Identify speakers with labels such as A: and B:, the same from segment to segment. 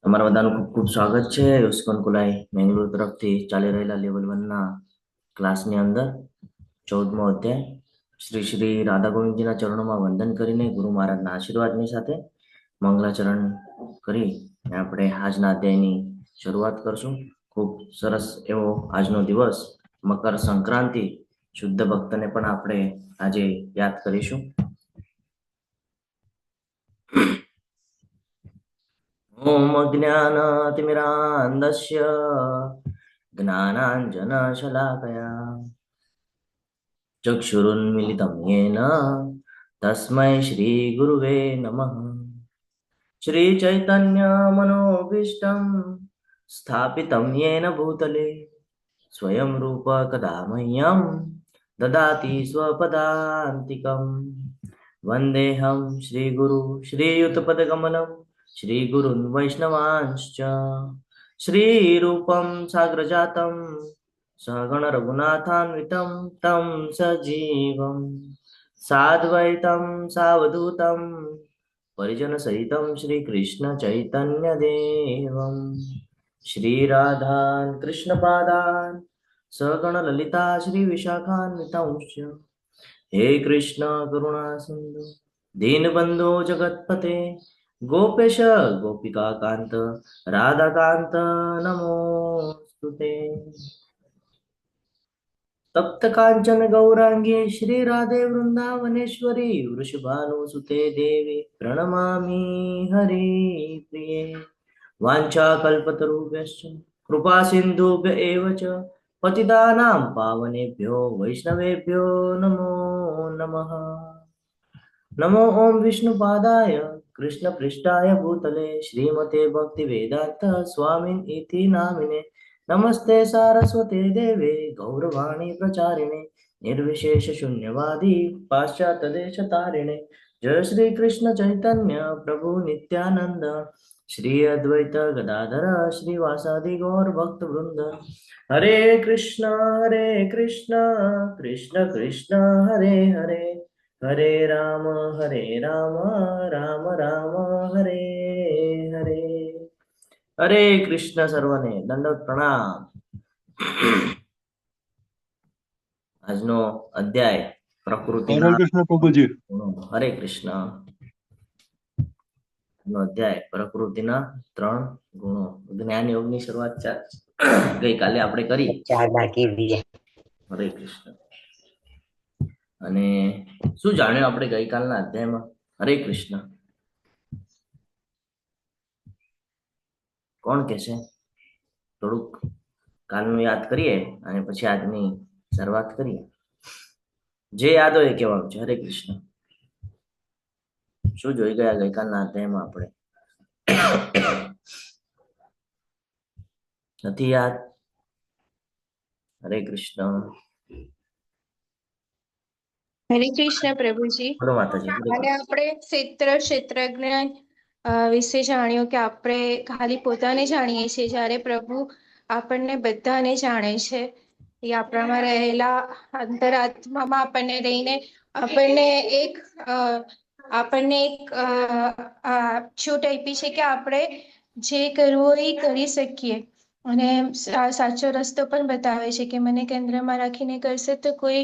A: તમારા બધાનું ખૂબ ખૂબ સ્વાગત છે યુસ્કોન કુલાઈ મેંગલુરુ તરફથી ચાલી રહેલા લેવલ 1 ના ક્લાસની અંદર 14મો અધ્યાય શ્રી શ્રી રાધા ગોવિંદજીના ચરણોમાં વંદન કરીને ગુરુ મહારાજના આશીર્વાદની સાથે મંગલાચરણ કરી આપણે આજના અધ્યાયની શરૂઆત કરશું. ખૂબ સરસ એવો આજનો દિવસ મકર સંક્રાંતિ શુદ્ધ ભક્તને પણ આપણે આજે યાદ કરીશું. ઓમ અજ્ઞાનતિમિરાન્ધસ્ય જ્ઞાનાંજનશલાકયા ચક્ષુરુન્મિલિतं येन તસ્मै શ્રી ગુરુવે નમઃ. શ્રી ચૈતન્ય મનોભીષ્ટં સ્થાપિतं येन ભૂતલે સ્વયં રૂપ કદા મહ્યં દદાતિ સ્વપદાન્તિકં. વંદેહં શ્રી ગુરુ શ્રીયુતપદકમલં શ્રી ગુરુન વૈષ્ણવાંશ્ચ શ્રી રૂપં સાગ્રજાतं સગણ રઘુનાથાન્વિतं तं સજીવં સાદ્વૈतं સાવધૂतं પરિજન સહિतं શ્રી કૃષ્ણ ચૈતન્ય દેવં શ્રી રાધાન કૃષ્ણ પાદાન સગણ લલિતા શ્રી વિશાખાન્વિતંશ્ચ. હે કૃષ્ણ કરુણા સિંધુ દીનબંધો જગતપતે ગોપેશ ગોપિકા કાંત રાધાકાંત નમોસ્તુતે. તપ્ત કાંચન ગૌરાંગી શ્રી રાધે વૃંદાવનેશ્વરી વૃષભાનુસુતે દેવી પ્રણમામી હરિ પ્રિયે. વાંછા કલ્પતરુભ્યશ્ચ કૃપા સિંધુભ્ય એવ ચ પતિતાનાં પાવનેભ્યો વૈષ્ણવેભ્યો નમો નમઃ. નમો ઓમ વિષ્ણુપાદાય કૃષ્ણપૃષ્ઠાય ભૂતલે શ્રીમતે ભક્તિવેદાંત સ્વામિન ઇતિ નામિને નમસ્તે સારસ્વતે દેવે ગૌરવાણી પ્રચારિણે નિર્વિશેષ શૂન્યવાદી પાશ્ચાત્ય દેશ તારિણે. જય શ્રી કૃષ્ણ ચૈતન્ય પ્રભુ નિત્યાનંદ શ્રી અદ્વૈત ગદાધર શ્રીવાસાદિ ગૌર ભક્ત વૃંદ. હરે કૃષ્ણ કૃષ્ણ કૃષ્ણ હરે હરે હરે રામ રામ રામ હરે હરે. હરે કૃષ્ણ. સર્વને દંડવત પ્રણામ. આજનો અધ્યાય પ્રકૃતિના
B: હરે કૃષ્ણ પ્રભુજી.
A: હરે કૃષ્ણ. આજનો અધ્યાય પ્રકૃતિના 3 ગુણો. જ્ઞાન યોગની શરૂઆત ગઈકાલે આપણે કરી. હરે કૃષ્ણ. અને શું જાણ્યું આપણે ગઈકાલના અધ્યાયમાં? હરે કૃષ્ણ. કોણ કહેશે? થોડુંક કાલનું યાદ કરીએ અને પછી આજની શરૂઆત કરીએ. જે યાદ હોય એ કહેવાનું છે. હરે કૃષ્ણ. શું જોઈ ગયા ગઈકાલના અધ્યાયમાં આપણે? નથી યાદ? હરે કૃષ્ણ.
C: હરે કૃષ્ણ પ્રભુજી.
A: બોલો માતાજી.
C: અને આપણે ક્ષેત્રજ્ઞ વિશે જાણ્યું કે આપણે ખાલી પોતાને જાણીએ છીએ, જ્યારે પ્રભુ આપણને બધાને જાણે છે. એ આપણામાં રહેલા અંતરાત્મામાં આપણને રહીને આપણને એક છૂટ આપી છે કે આપણે જે કરવું એ કરી શકીએ. અને સાચો રસ્તો પણ બતાવે છે કે મને કેન્દ્રમાં રાખીને કરશે તો કોઈ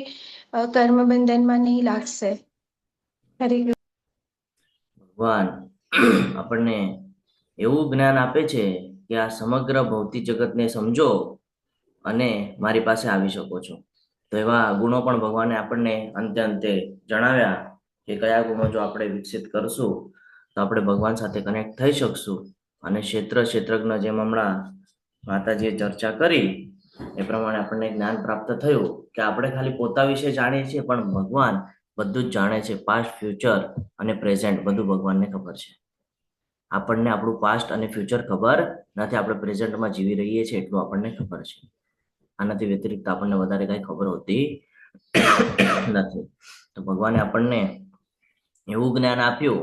C: કર્મ બંધનમાં નહીં લાગશે.
A: ભગવાન આપણને એવું જ્ઞાન આપે છે કે આ સમગ્ર ભૌતિક જગતને સમજો અને મારી પાસે આવી શકો છો. તો એવા ગુણો પણ ભગવાને આપણને અંતે જણાવ્યા કે કયા ગુણો જો આપણે વિકસિત કરશું તો આપણે ભગવાન સાથે કનેક્ટ થઈ શકશું. અને ક્ષેત્રજ્ઞ જેમ હમણાં માતાજીએ ચર્ચા કરી એ પ્રમાણે આપણને જ્ઞાન પ્રાપ્ત થયું કે આપણે ખાલી પોતા વિશે જાણીએ છીએ, પણ ભગવાન બધું જ જાણે છે. પાસ્ટ, ફ્યુચર અને પ્રેઝન્ટ બધું ભગવાનને ખબર છે. આપણને આપણું પાસ્ટ અને ફ્યુચર ખબર નથી. આપણે પ્રેઝન્ટમાં જીવી રહીએ છીએ એટલું આપણને ખબર છે. આનાથી વ્યતિરિક્ત આપણને વધારે કઈ ખબર હોતી નથી. તો ભગવાને આપણને એવું જ્ઞાન આપ્યું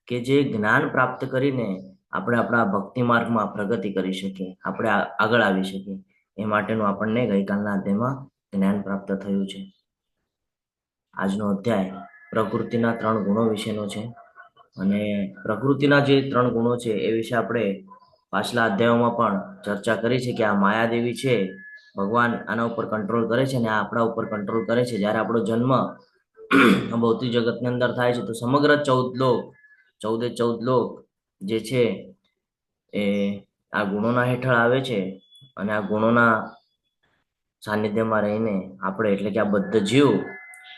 A: કે જે જ્ઞાન પ્રાપ્ત કરીને આપણે આપણા ભક્તિ માર્ગમાં પ્રગતિ કરી શકીએ, આપણે આગળ આવી શકીએ. એ માટેનું આપણને ગઈકાલના અધ્યાયમાં જ્ઞાન પ્રાપ્ત થયું છે. આજનો અધ્યાય પ્રકૃતિના 3 ગુણો વિશેનો છે. અને પ્રકૃતિના જે 3 ગુણો છે એ વિશે આપણે પાછલા અધ્યાયોમાં પણ ચર્ચા કરી છે કે આ માયાદેવી છે, ભગવાન આના ઉપર કંટ્રોલ કરે છે અને આ આપણા ઉપર કંટ્રોલ કરે છે. જ્યારે આપણો જન્મ ભૌતિક જગતની અંદર થાય છે તો સમગ્ર 14 લોક જે છે એ આ ગુણોના હેઠળ આવે છે. અને આ ગુણોના સાનિધ્યમાં રહીને આપણે એટલે કે આ બધા જીવ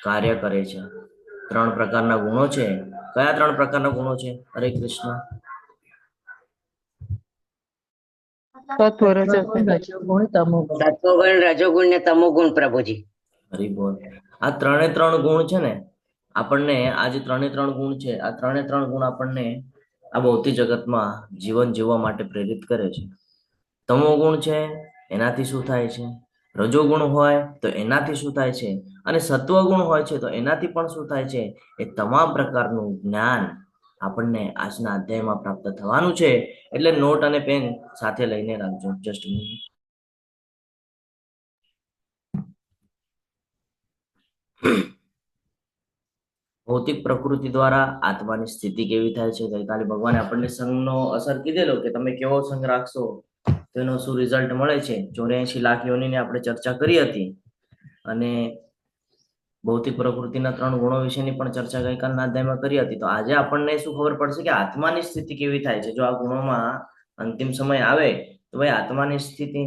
A: કાર્ય કરે છે. 3 પ્રકારના ગુણો છે. કયા 3 પ્રકારના ગુણો છે? હરે કૃષ્ણ.
B: સત્વ રજોગુણ તમોગુણ.
D: સત્વગુણ, રજોગુણ ને તમોગુણ પ્રભુજી.
A: હરિબોલ. આ 3 ગુણ છે ને આપણને આ જે 3 ગુણ છે આ 3 ગુણ આપણને આ ભૌતિક જગતમાં જીવન જીવવા માટે પ્રેરિત કરે છે. તમો ગુણ છે એનાથી શું થાય છે? રજોગુણ હોય તો એનાથી શું થાય છે? અને સત્વગુણ હોય છે તો એનાથી પણ શું થાય છે? એ તમામ પ્રકારનું જ્ઞાન આપણને આજના અધ્યાયમાં પ્રાપ્ત થવાનું છે. એટલે નોટ અને પેન સાથે લઈને રાખજો. Just minute. ભૌતિક પ્રકૃતિ દ્વારા આત્માની સ્થિતિ કેવી થાય છે? ગઈકાલે ભગવાને આપણને સંઘનો અસર કીધેલો કે તમે કેવો સંઘ રાખશો તેનો શું રિઝલ્ટ મળે છે. 84 લાખ યોનીની આપણે ચર્ચા કરી હતી. અને ભૌતિક પ્રકૃતિના 3 ગુણો વિશેની પણ ચર્ચા ગઈકાલના અધ્યાયમાં કરી હતી. તો આજે આપણને શું ખબર પડશે કે આત્માની સ્થિતિ કેવી થાય છે? જો આ ગુણોમાં અંતિમ સમય આવે તો ભાઈ આત્માની સ્થિતિ,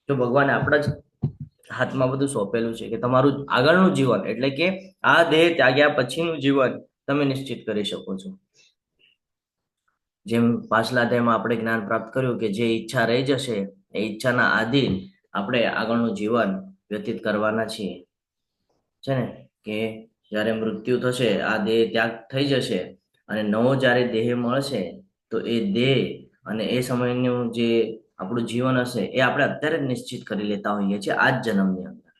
A: જો ભગવાને આપણા જ હાથમાં બધું સોંપેલું છે કે તમારું આગળનું જીવન એટલે કે આ દેહ ત્યાગ્યા પછીનું જીવન તમે નિશ્ચિત કરી શકો છો. જેમ પાછલા અધ્યાયમાં આપણે જ્ઞાન પ્રાપ્ત કર્યું કે જે ઈચ્છા રહી જશે એ ઈચ્છાના આધીન આપણે આગળનું જીવન વ્યતીત કરવાના છીએ. છે ને કે જ્યારે મૃત્યુ થશે, આ દેહ ત્યાગ થઈ જશે અને નવો જ્યારે દેહ મળશે તો એ દેહ અને એ સમયનું જે આપણું જીવન હશે એ આપણે અત્યારે જ નિશ્ચિત કરી લેતા હોઈએ છીએ આ જ જન્મની અંદર.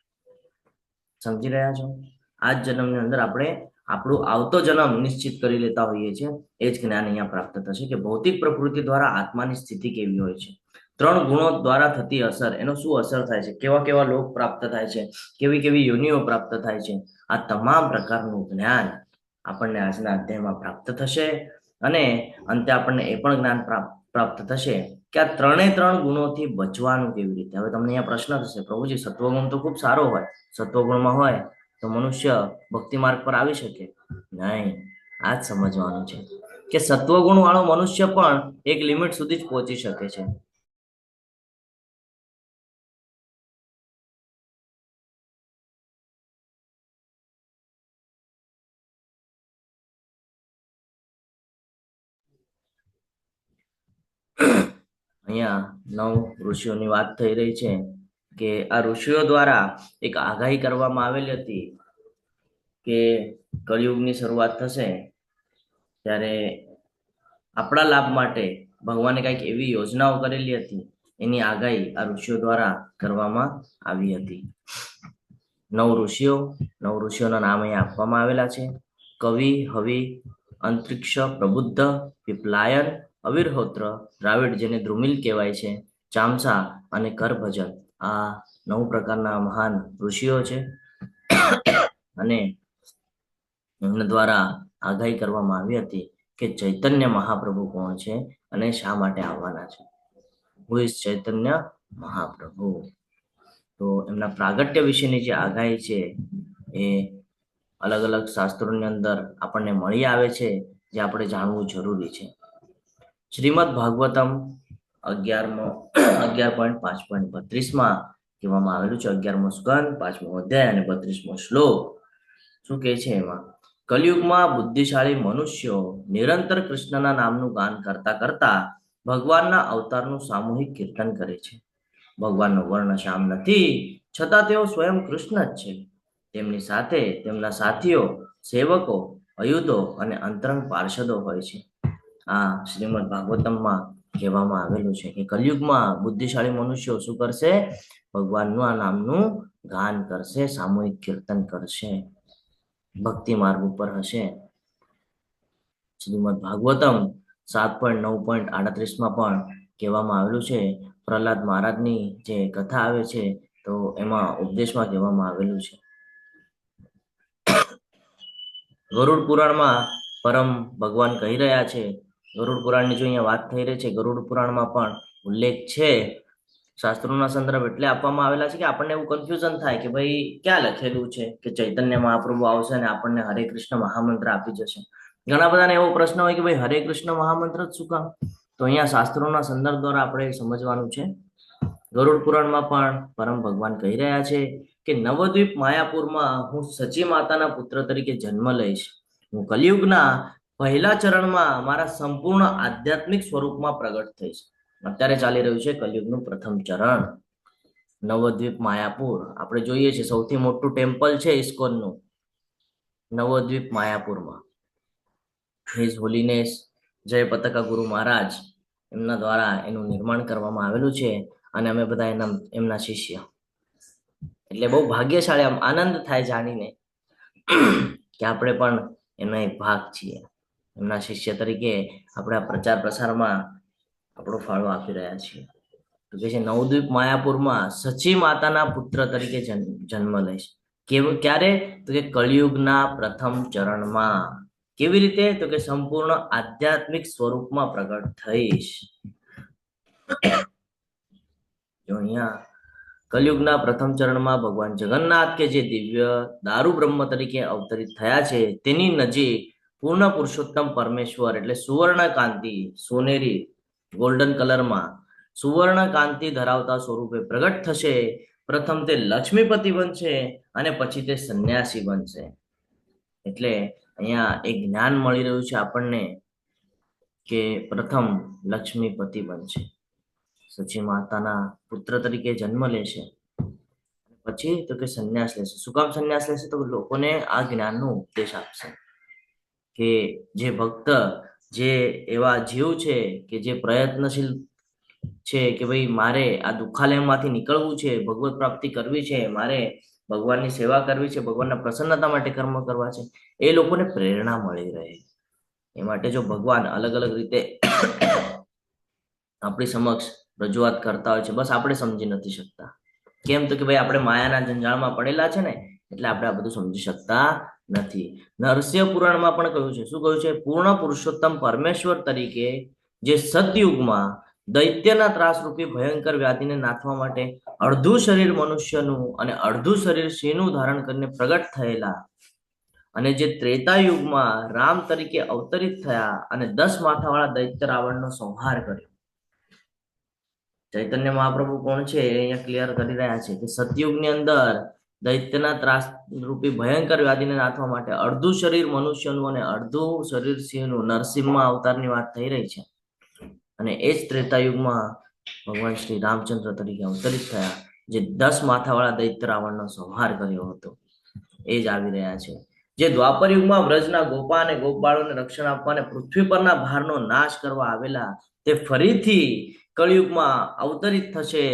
A: સમજી રહ્યા છો? આ જ જન્મની અંદર આપણે આપણું આવતો જન્મ નિશ્ચિત કરી લેતા હોઈએ છીએ. એ જ જ્ઞાન અહીંયા પ્રાપ્ત થશે કે ભૌતિક પ્રકૃતિ દ્વારા આત્માની સ્થિતિ કેવી હોય છે, 3 ગુણો દ્વારા થતી અસર, એનો શું અસર થાય છે, કેવા કેવા લોક પ્રાપ્ત થાય છે, કેવી કેવી યોનિઓ પ્રાપ્ત થાય છે, આ તમામ પ્રકારનું જ્ઞાન આપણને આજના અધ્યાયમાં પ્રાપ્ત થશે. અને અંતે આપણને એ પણ જ્ઞાન પ્રાપ્ત થશે કે આ 3 ગુણોથી બચવાનું કેવી રીતે. હવે તમને અહીંયા પ્રશ્ન થશે, પ્રભુજી સત્વગુણ તો ખૂબ સારો હોય, સત્વગુણમાં હોય તો મનુષ્ય ભક્તિ માર્ગ પર આવી શકે? નહીં. આ જ સમજવાનું છે કે સત્વગુણ વાળો મનુષ્ય પણ એક લિમિટ સુધી જ પહોંચી શકે છે. અહીંયા 9 ઋષિઓની વાત થઈ રહી છે કે આ ઋષિઓ દ્વારા એક આગાહી કરવામાં આવેલી હતી કે કળિયુગની શરૂઆત થશે ત્યારે આપણા લાભ માટે ભગવાને કંઈક એવી યોજનાઓ કરેલી હતી, એની આગાહી આ ઋષિઓ દ્વારા કરવામાં આવી હતી. 9 ઋષિઓના નામ અહીંયા આપવામાં આવેલા છે. કવિ, હવિ, અંતરિક્ષ, પ્રબુદ્ધ, પીપલાયન, અવિરહોત્ર, દ્રાવિડ જેને દ્રુમિલ કહેવાય છે, ચામસા અને કરભજન. આ 9 પ્રકારના મહાન ઋષિઓ છે. અને એમના દ્વારા આગાહી કરવામાં આવી હતી કે ચૈતન્ય મહાપ્રભુ કોણ છે અને શા માટે આવવાના છે. Who is Chaitanya Mahaprabhu. તો એમના પ્રાગટ્ય વિશેની જે આગાહી છે એ અલગ અલગ શાસ્ત્રોની અંદર આપણને મળી આવે છે, જે આપણે જાણવું જરૂરી છે. શ્રીમદ ભાગવતમ 11.5.32માં કહેવામાં આવેલું છે, 11મો સ્કંદ 5મો અધ્યાય અને 32મો શ્લોક. શું કહે છે એમાં? કલયુગમાં બુદ્ધિશાળી મનુષ્યો નિરંતર કૃષ્ણના નામનું ગાન કરતા કરતા ભગવાનના અવતારનું સામૂહિક કીર્તન કરે છે. ભગવાનનો વર્ણ શ્યામ નથી, છતાં તેઓ સ્વયં કૃષ્ણ જ છે. તેમની સાથે તેમના સાથીઓ, સેવકો, અયુધો અને અંતરંગ પાર્ષદો હોય છે. આ શ્રીમદ ભાગવતમમાં કહેવામાં આવેલું છે કે કલયુગમાં બુદ્ધિશાળી મનુષ્યો શું કરશે? ભગવાનનું આ નામનું ગાન કરશે, સામૂહિક કીર્તન કરશે, ભક્તિ માર્ગ ઉપર હશે. શ્રીમદ ભાગવતમ 7.9.38માં પણ કહેવામાં આવેલું છે. પ્રહલાદ મહારાજની જે કથા આવે છે તો એમાં ઉપદેશમાં કહેવામાં આવેલું છે. ગરુડ પુરાણમાં પરમ ભગવાન કહી રહ્યા છે. ગરુડ પુરાણની જો અહીંયા વાત થઈ રહી છે, ગરુડ પુરાણમાં પણ ઉલ્લેખ છે. શાસ્ત્રોના સંદર્ભ એટલે આપવામાં આવેલા છે કે આપણને એવું કન્ફ્યુઝન થાય કે ભાઈ ક્યાં લખેલું છે કે ચૈતન્ય મહાપ્રભુ આવશે અને આપણને હરે કૃષ્ણ મહામંત્ર આપી જશે. ઘણા બધાને એવો પ્રશ્ન હોય કે ભાઈ હરે કૃષ્ણ મહામંત્ર જ શું કામ? તો અહીંયા શાસ્ત્રોના સંદર્ભ દ્વારા આપણે સમજવાનું છે. ગરુડ પુરાણમાં પણ પરમ ભગવાન કહી રહ્યા છે કે નવદ્વીપ માયાપુરમાં હું સચી માતાના પુત્ર તરીકે જન્મ લઈશ. હું કલિયુગના પહેલા ચરણમાં મારા સંપૂર્ણ આધ્યાત્મિક સ્વરૂપમાં પ્રગટ થઈશ. અત્યારે ચાલી રહ્યું છે કલિયુગનું પ્રથમ ચરણ, નવદ્વીપ માયાપુર. આપણે જોઈએ છે સૌથી મોટું ટેમ્પલ છે ઇસ્કોનનું નવદ્વીપ માયાપુરમાં. હિઝ હોલીનેસ જય પતાકા ગુરુ મહારાજ એમના દ્વારા એનું નિર્માણ કરવામાં આવેલું છે અને અમે બધા એમના શિષ્ય. એટલે બહુ ભાગ્યશાળી, આમ આનંદ થાય જાણીને કે આપણે પણ એનો એક ભાગ છીએ. એમના શિષ્ય તરીકે આપણે આ પ્રચાર પ્રસારમાં આપણો ફાળો આપી રહ્યા છીએ. તો કે છે નવદ્વીપ માયાપુરમાં સચી માતાના પુત્ર તરીકે જન્મ લઈશ. ક્યારે? તો કે કળિયુગના પ્રથમ ચરણમાં. કેવી રીતે? તો કે સંપૂર્ણ આધ્યાત્મિક સ્વરૂપમાં પ્રગટ થઈશ. જો અહીંયા કલયુગના પ્રથમ ચરણમાં ભગવાન જગન્નાથ કે જે દિવ્ય દારૂ બ્રહ્મ તરીકે અવતરિત થયા છે તેની નજીક પૂર્ણ પુરુષોત્તમ પરમેશ્વર એટલે સુવર્ણ કાંતિ, સોનેરી ગોલ્ડન કલરમાં સુવર્ણ કાંતિ ધરાવતા સ્વરૂપે પ્રગટ થશે. પ્રથમ તે લક્ષ્મીપતિ બનશે અને પછી તે સંન્યાસી બનશે. એટલે અહીંયા એક જ્ઞાન મળી રહ્યું છે આપણને કે પ્રથમ લક્ષ્મીપતિ બનશે, સચી માતાના પુત્ર તરીકે જન્મ લેશે, પછી તો કે સંન્યાસ લેશે. શું કામ સંન્યાસ લેશે? તો લોકોને આ જ્ઞાનનો ઉપદેશ આપશે કે જે ભક્ત, જે એવા જીવ છે કે જે પ્રયત્નશીલ છે કે ભાઈ મારે આ દુઃખાલયમાંથી નીકળવું છે, ભગવત પ્રાપ્તિ કરવી છે, મારે ભગવાનની સેવા કરવી છે, ભગવાનના પ્રસન્નતા માટે કર્મ કરવા છે, એ લોકોને પ્રેરણા મળી રહે. એ માટે જો ભગવાન અલગ અલગ રીતે આપણી સમક્ષ રજૂઆત કરતા હોય છે, બસ આપણે સમજી નથી શકતા. કેમ? તો કે ભાઈ આપણે માયાના જંજાળમાં પડેલા છે ને, એટલે આપણે આ બધું સમજી શકતા નથી. નરસિંહ પુરાણમાં પણ કહ્યું છે. શું કહ્યું છે? પૂર્ણ પુરુષોત્તમ પરમેશ્વર તરીકે જે સતયુગમાં દૈત્યના ત્રાસરૂપી ભયંકર વ્યાધિને નાથવા માટે અડધું શરીર મનુષ્યનું અને અડધું શરીર સિંહનું ધારણ કરીને પ્રગટ થયેલા અને જે ત્રેતા યુગમાં રામ તરીકે અવતરિત થયા અને 10 માથાવાળા દૈત્ય રાવણનો સંહાર કર્યો. ચૈતન્ય મહાપ્રભુ કોણ છે એ અહીંયા ક્લિયર કરી રહ્યા છે કે સતયુગની અંદર દૈત્યના ત્રાસ રૂપી ભયંકર વ્યાધિને નાથવા માટે અડધું શરીર મનુષ્યનું અને અડધું શરીર સિંહનું નરસિંહમાં અવતારની વાત થઈ રહી છે. અને એ જ ત્રેતાયુગમાં ભગવાન શ્રી રામચંદ્ર તરીકે અવતરિત થયા, જે 10 માથાવાળા દૈત્ય રાવણનો સંહાર કર્યો હતો. એ જ આવી રહ્યા છે. જે દ્વાપર યુગમાં વ્રજના ગોપા અને ગોપબાળોને રક્ષણ આપવા અને પૃથ્વી પરના ભારનો નાશ કરવા આવેલા, તે ફરીથી કળિયુગમાં અવતરિત થશે.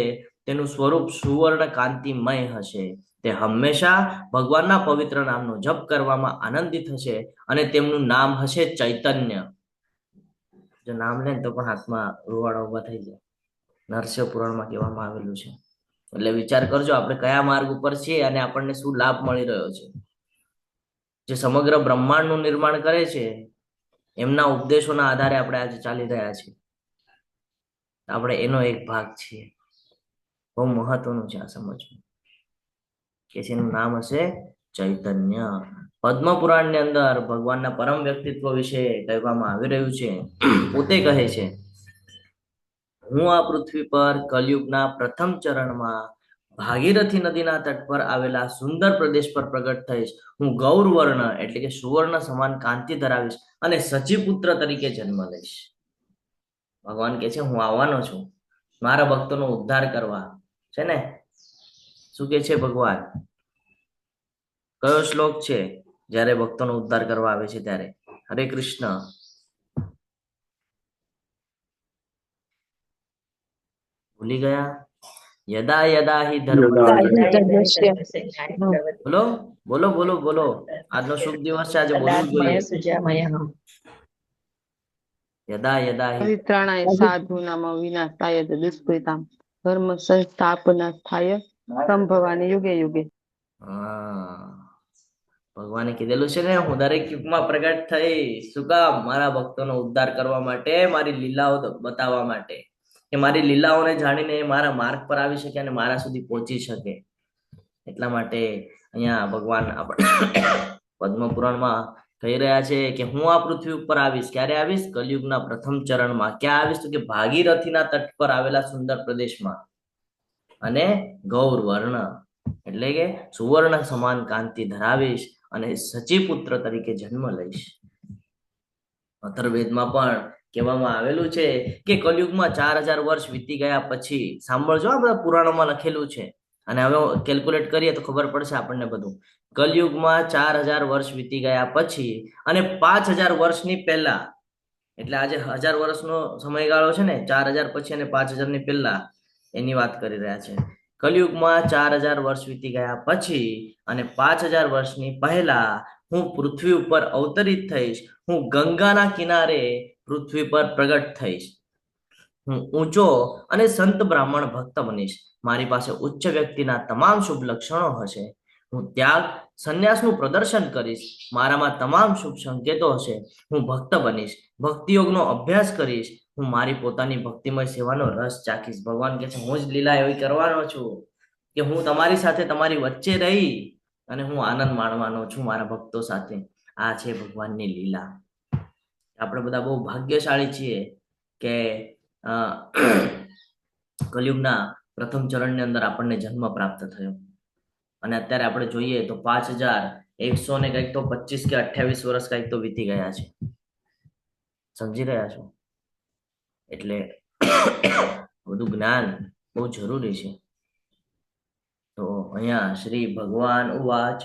A: તેનું સ્વરૂપ સુવર્ણ કાંતિમય હશે. તે હંમેશા ભગવાનના પવિત્ર નામનો જપ કરવામાં આનંદિત હશે અને તેમનું નામ હશે ચૈતન્ય. જો નામ લે તો પણ હાથમાં રૂવાડા ઉભા થઈ જાય. નરસિંહ પુરાણમાં કહેવામાં આવેલું છે. એટલે વિચાર કરજો આપણે કયા માર્ગ ઉપર છીએ અને આપણને શું લાભ મળી રહ્યો છે. જે સમગ્ર બ્રહ્માંડનું નિર્માણ કરે છે એમના ઉપદેશોના આધારે આપણે આજે ચાલી રહ્યા છીએ. આપણે એનો એક ભાગ છીએ. બહુ મહત્વનું છે આ સમજવું કે જેનું નામ હશે ચૈતન્ય. પદ્મ પુરાણની અંદર ભગવાનના પરમ વ્યક્તિત્વ વિશે કહેવામાં આવી રહ્યું છે. પોતે કહે છે, હું આ પૃથ્વી પર કલયુગના પ્રથમ ચરણમાં ભાગીરથી નદીના તટ પર આવેલા સુંદર પ્રદેશ પર પ્રગટ થઈશ. હું ગૌરવર્ણ એટલે કે સુવર્ણ સમાન કાંતિ ધરાવીશ અને સચીપુત્ર તરીકે જન્મ લઈશ. ભગવાન કે છે હું આવવાનો છું મારા ભક્તોનો ઉદ્ધાર કરવા. છે ને? શું કે છે ભગવાન? કયો શ્લોક છે જ્યારે ભક્તોનો ઉદ્ધાર કરવા આવે છે ત્યારે? હરે કૃષ્ણ. ભૂલી ગયા? યદા યદા હિ ધર્મ. બોલો બોલો બોલો બોલો. આજનો શુભ દિવસ છે, આજે બોલવું જોઈએ. યદા યદા હિ
B: પરિત્રાણાય સાધૂનામ વિનાશાય ચ દુષ્કૃતામ ધર્મ સંસ્થાપનાસ્થાય સંભવામિ યુગે યુગે.
A: ભગવાને કીધેલું છે ને, હું દરેક યુગમાં પ્રગટ થઈશ. શું કામ? મારા ભક્તોનો ઉદ્ધાર કરવા માટે, મારી લીલાઓ બતાવવા માટે, કે મારી લીલાઓને જાણીને એ મારા માર્ગ પર આવી શકે અને મારા સુધી પહોંચી શકે. એટલા માટે અહીંયા ભગવાન આપણે પદ્મ પુરાણમાં કહી રહ્યા છે કે હું આ પૃથ્વી ઉપર આવીશ. ક્યારે આવીશ? કલયુગના પ્રથમ ચરણમાં. ક્યાં આવીશ? તો કે ભાગીરથીના તટ પર આવેલા સુંદર પ્રદેશમાં, અને ગૌર વર્ણ એટલે કે સુવર્ણ સમાન કાંતિ ધરાવીશ અને સચીપુત્ર તરીકે જન્મ લઈશ. અથર્વવેદમાં પણ કહેવામાં આવેલું છે કે કલયુગમાં 4000 વર્ષ વીતી ગયા પછી, સાંભળજો આ બધા પુરાણોમાં લખેલું છે, અને હવે કેલ્ક્યુલેટ કરીએ તો ખબર પડશે આપણને બધું. કલયુગમાં 4000 વર્ષ વીતી ગયા પછી અને 5000 વર્ષની પહેલા, એટલે આજે 1000 વર્ષનો સમયગાળો છે ને, 4000 પછી અને 5000 ની પહેલા એની વાત કરી રહ્યા છે. કલયુગમાં 4000 વર્ષ વીતી ગયા પછી અને 5000 વર્ષની પહેલા હું પૃથ્વી ઉપર અવતરિત થઈશ. હું ગંગાના કિનારે પૃથ્વી પર પ્રગટ થઈશ. હું ઊંચો અને સંત બ્રાહ્મણ ભક્ત બનીશ. મારી પાસે ઉચ્ચ વ્યક્તિના તમામ શુભ લક્ષણો હશે. હું ત્યાગ સંન્યાસનું પ્રદર્શન કરીશ. મારામાં તમામ શુભ સંકેતો હશે. હું ભક્ત બનીશ. ભક્તિ યોગનો અભ્યાસ કરીશ. હું મારી પોતાની ભક્તિમય સેવાનો રસ ચાખીશ. ભગવાન કહે છે હું જ લીલા એવી કરવાનો છું કે હું તમારી સાથે, તમારી વચ્ચે રહી અને હું આનંદ માણવાનો છું મારા ભક્તો સાથે. આ છે ભગવાનની લીલા. આપણે બધા બહુ ભાગ્યશાળી છીએ કે કલયુગના પ્રથમ ચરણની અંદર આપણને જન્મ પ્રાપ્ત થયો. અને અત્યારે આપણે જોઈએ તો 5100 ને કંઈક તો 25 કે 28 વર્ષ કંઈક તો વીતી ગયા છે. સમજી રહ્યા છો? એટલે બધું જ્ઞાન બહુ જરૂરી છે. તો અહીંયા શ્રી ભગવાન ઉવાચ,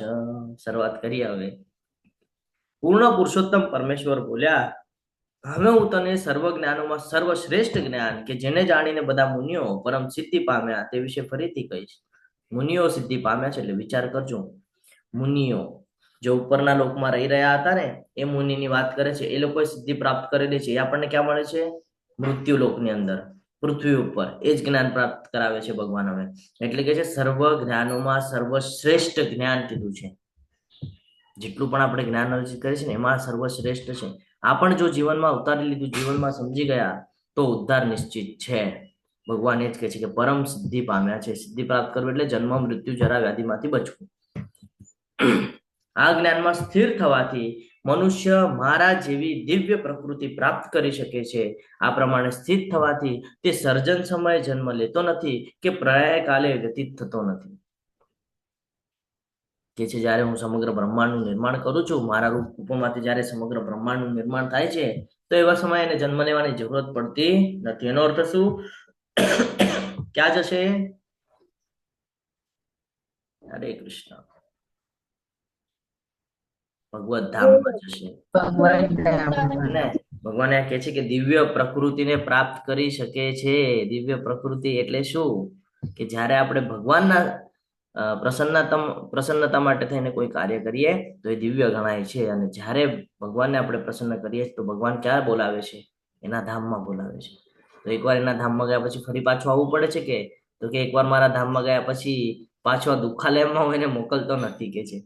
A: શરૂઆત કરીએ હવે. પૂર્ણ પુરુષોત્તમ પરમેશ્વર બોલ્યા, હવે હું તને સર્વ જ્ઞાનોમાં સર્વશ્રેષ્ઠ જ્ઞાન કે જેને જાણીને બધા મુનિઓ પરમ સિદ્ધિ પામ્યા તે વિશે ફરીથી કહીશ. મુનિઓ સિદ્ધિ પામ્યા છે એટલે વિચાર કરજો. મુનિઓ જે ઉપરના લોકમાં રહી રહ્યા હતા ને, એ મુનિની વાત કરે છે. એ લોકોએ સિદ્ધિ પ્રાપ્ત કરેલી છે. એ આપણને ક્યાં મળે છે? મૃત્યુ લોકની અંદર, પૃથ્વી ઉપર. એ જ જ્ઞાન પ્રાપ્ત કરાવે છે ભગવાન હવે. એટલે કે છે સર્વ જ્ઞાનોમાં સર્વશ્રેષ્ઠ જ્ઞાન કીધું છે. જેટલું પણ આપણે જ્ઞાન અર્જિત કરીએ છીએ ને, એમાં સર્વશ્રેષ્ઠ છે. આ પણ જો જીવનમાં ઉતારી લીધું, જીવનમાં સમજી ગયા, તો ઉદ્ધાર નિશ્ચિત છે. ભગવાન એ જ કહે છે કે પરમ સિદ્ધિ પામ્યા છે. સિદ્ધિ પ્રાપ્ત કરવી એટલે જન્મ, મૃત્યુ, જરા, વ્યાધિમાંથી બચવું. આ જ્ઞાનમાં સ્થિર થવાથી મનુષ્ય મારા જેવી દિવ્ય પ્રકૃતિ પ્રાપ્ત કરી શકે છે. આ પ્રમાણે સ્થિત થવાથી તે સર્જન સમયે જન્મ લેતો નથી કે પ્રલય કાલે વ્યતીત થતો નથી. કે છે જ્યારે હું સમગ્ર બ્રહ્માંડનું નિર્માણ કરું છું, મારા રૂપમાંથી જ્યારે સમગ્ર બ્રહ્માંડનું નિર્માણ થાય છે, તો એવા સમયે એને જન્મ લેવાની જરૂરત પડતી નથી. એનો અર્થ શું? ક્યાં જશે? હરે કૃષ્ણ, ભગવત ધામમાં જશે. અને ભગવાન કહે છે કે દિવ્ય પ્રકૃતિને પ્રાપ્ત કરી શકે છે. દિવ્ય પ્રકૃતિ એટલે શું? કે જ્યારે આપણે ભગવાનના પ્રસન્નતા માટે થઈને કોઈ કાર્ય કરીએ તો એ દિવ્ય ગણાય છે. અને જ્યારે ભગવાનને આપણે પ્રસન્ન કરીએ તો ભગવાન ક્યાં બોલાવે છે? એના ધામમાં બોલાવે છે. તો એકવાર એના ધામમાં ગયા પછી ફરી પાછું આવવું પડે છે કે? તો કે એકવાર મારા ધામમાં ગયા પછી પાછો દુઃખાલયમાં હું એને મોકલતો નથી કે છે.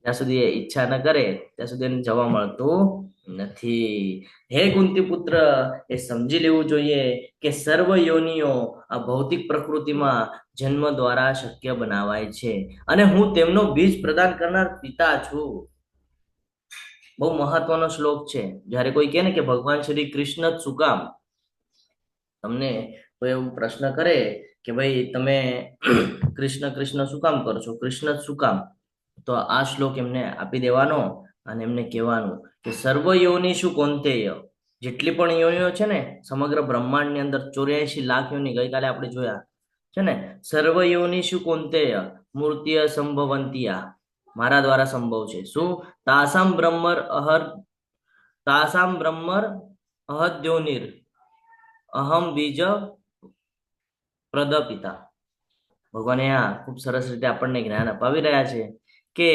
A: જ્યાં સુધી એ ઈચ્છા ન કરે ત્યાં સુધી એને જવા મળતું નથી. હે કુંતી પુત્ર, એ સમજી લેવું જોઈએ કે સર્વ યોનિઓ આ ભૌતિક પ્રકૃતિમાં જન્મ દ્વારા શક્ય બનાવાય છે, અને હું તેમનો બીજ પ્રદાન કરનાર પિતા છું. બહુ મહત્વનો શ્લોક છે. જ્યારે કોઈ કહે ને કે ભગવાન શ્રી કૃષ્ણ જ શું કામ, તમને કોઈ એવો પ્રશ્ન કરે કે ભાઈ તમે કૃષ્ણ કૃષ્ણ શું કામ કરો છો, કૃષ્ણ જ શું કામ, તો આ શ્લોક એમને આપી દેવાનો અને એમને કહેવાનું કે સર્વ યોનિ શું કોંતેય, જેટલી પણ યોનિઓ છે ને સમગ્ર બ્રહ્માંડની અંદર 84 લાખ યોનિ ગઈકાલે આપણે જોયા છે ને. સર્વ યોનિ શું કોંતેય મૂર્તિય સંભવંતિયા, મારા દ્વારા સંભવ છે. શું? તાસામ બ્રહ્મર અહદ્યોનિર અહમ બીજ પ્રદપિતા. ભગવાન આ ખૂબ સરસ રીતે આપણને જ્ઞાન અપાવી રહ્યા છે કે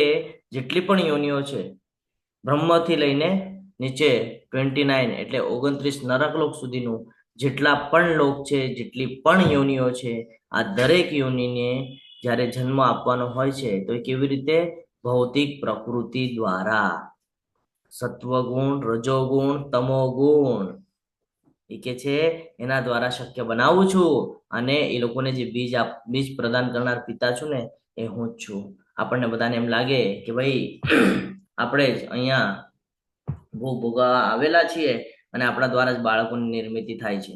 A: જેટલી પણ યોનિઓ છે, બ્રહ્મથી લઈને નીચે 29 એટલે 29 નરકલોક સુધીનું જેટલા પણ લોક છે, જેટલી પણ યોનિઓ છે, આ દરેક યોનિને જ્યારે જન્મ આપવાનો હોય છે તો એ કેવી રીતે? ભૌતિક પ્રકૃતિ દ્વારા સત્વગુણ, રજોગુણ, તમોગુણ એ કે છે એના દ્વારા શક્ય બનાવું છું, અને એ લોકોને જે બીજ પ્રદાન કરનાર પિતા છું ને એ હું જ છું. આપણને બધાને એમ લાગે કે ભાઈ આપણે જ અહીંયા ભોગ ભોગવવા આવેલા છીએ અને આપણા દ્વારા જ બાળકોની નિર્મિતિ થાય છે.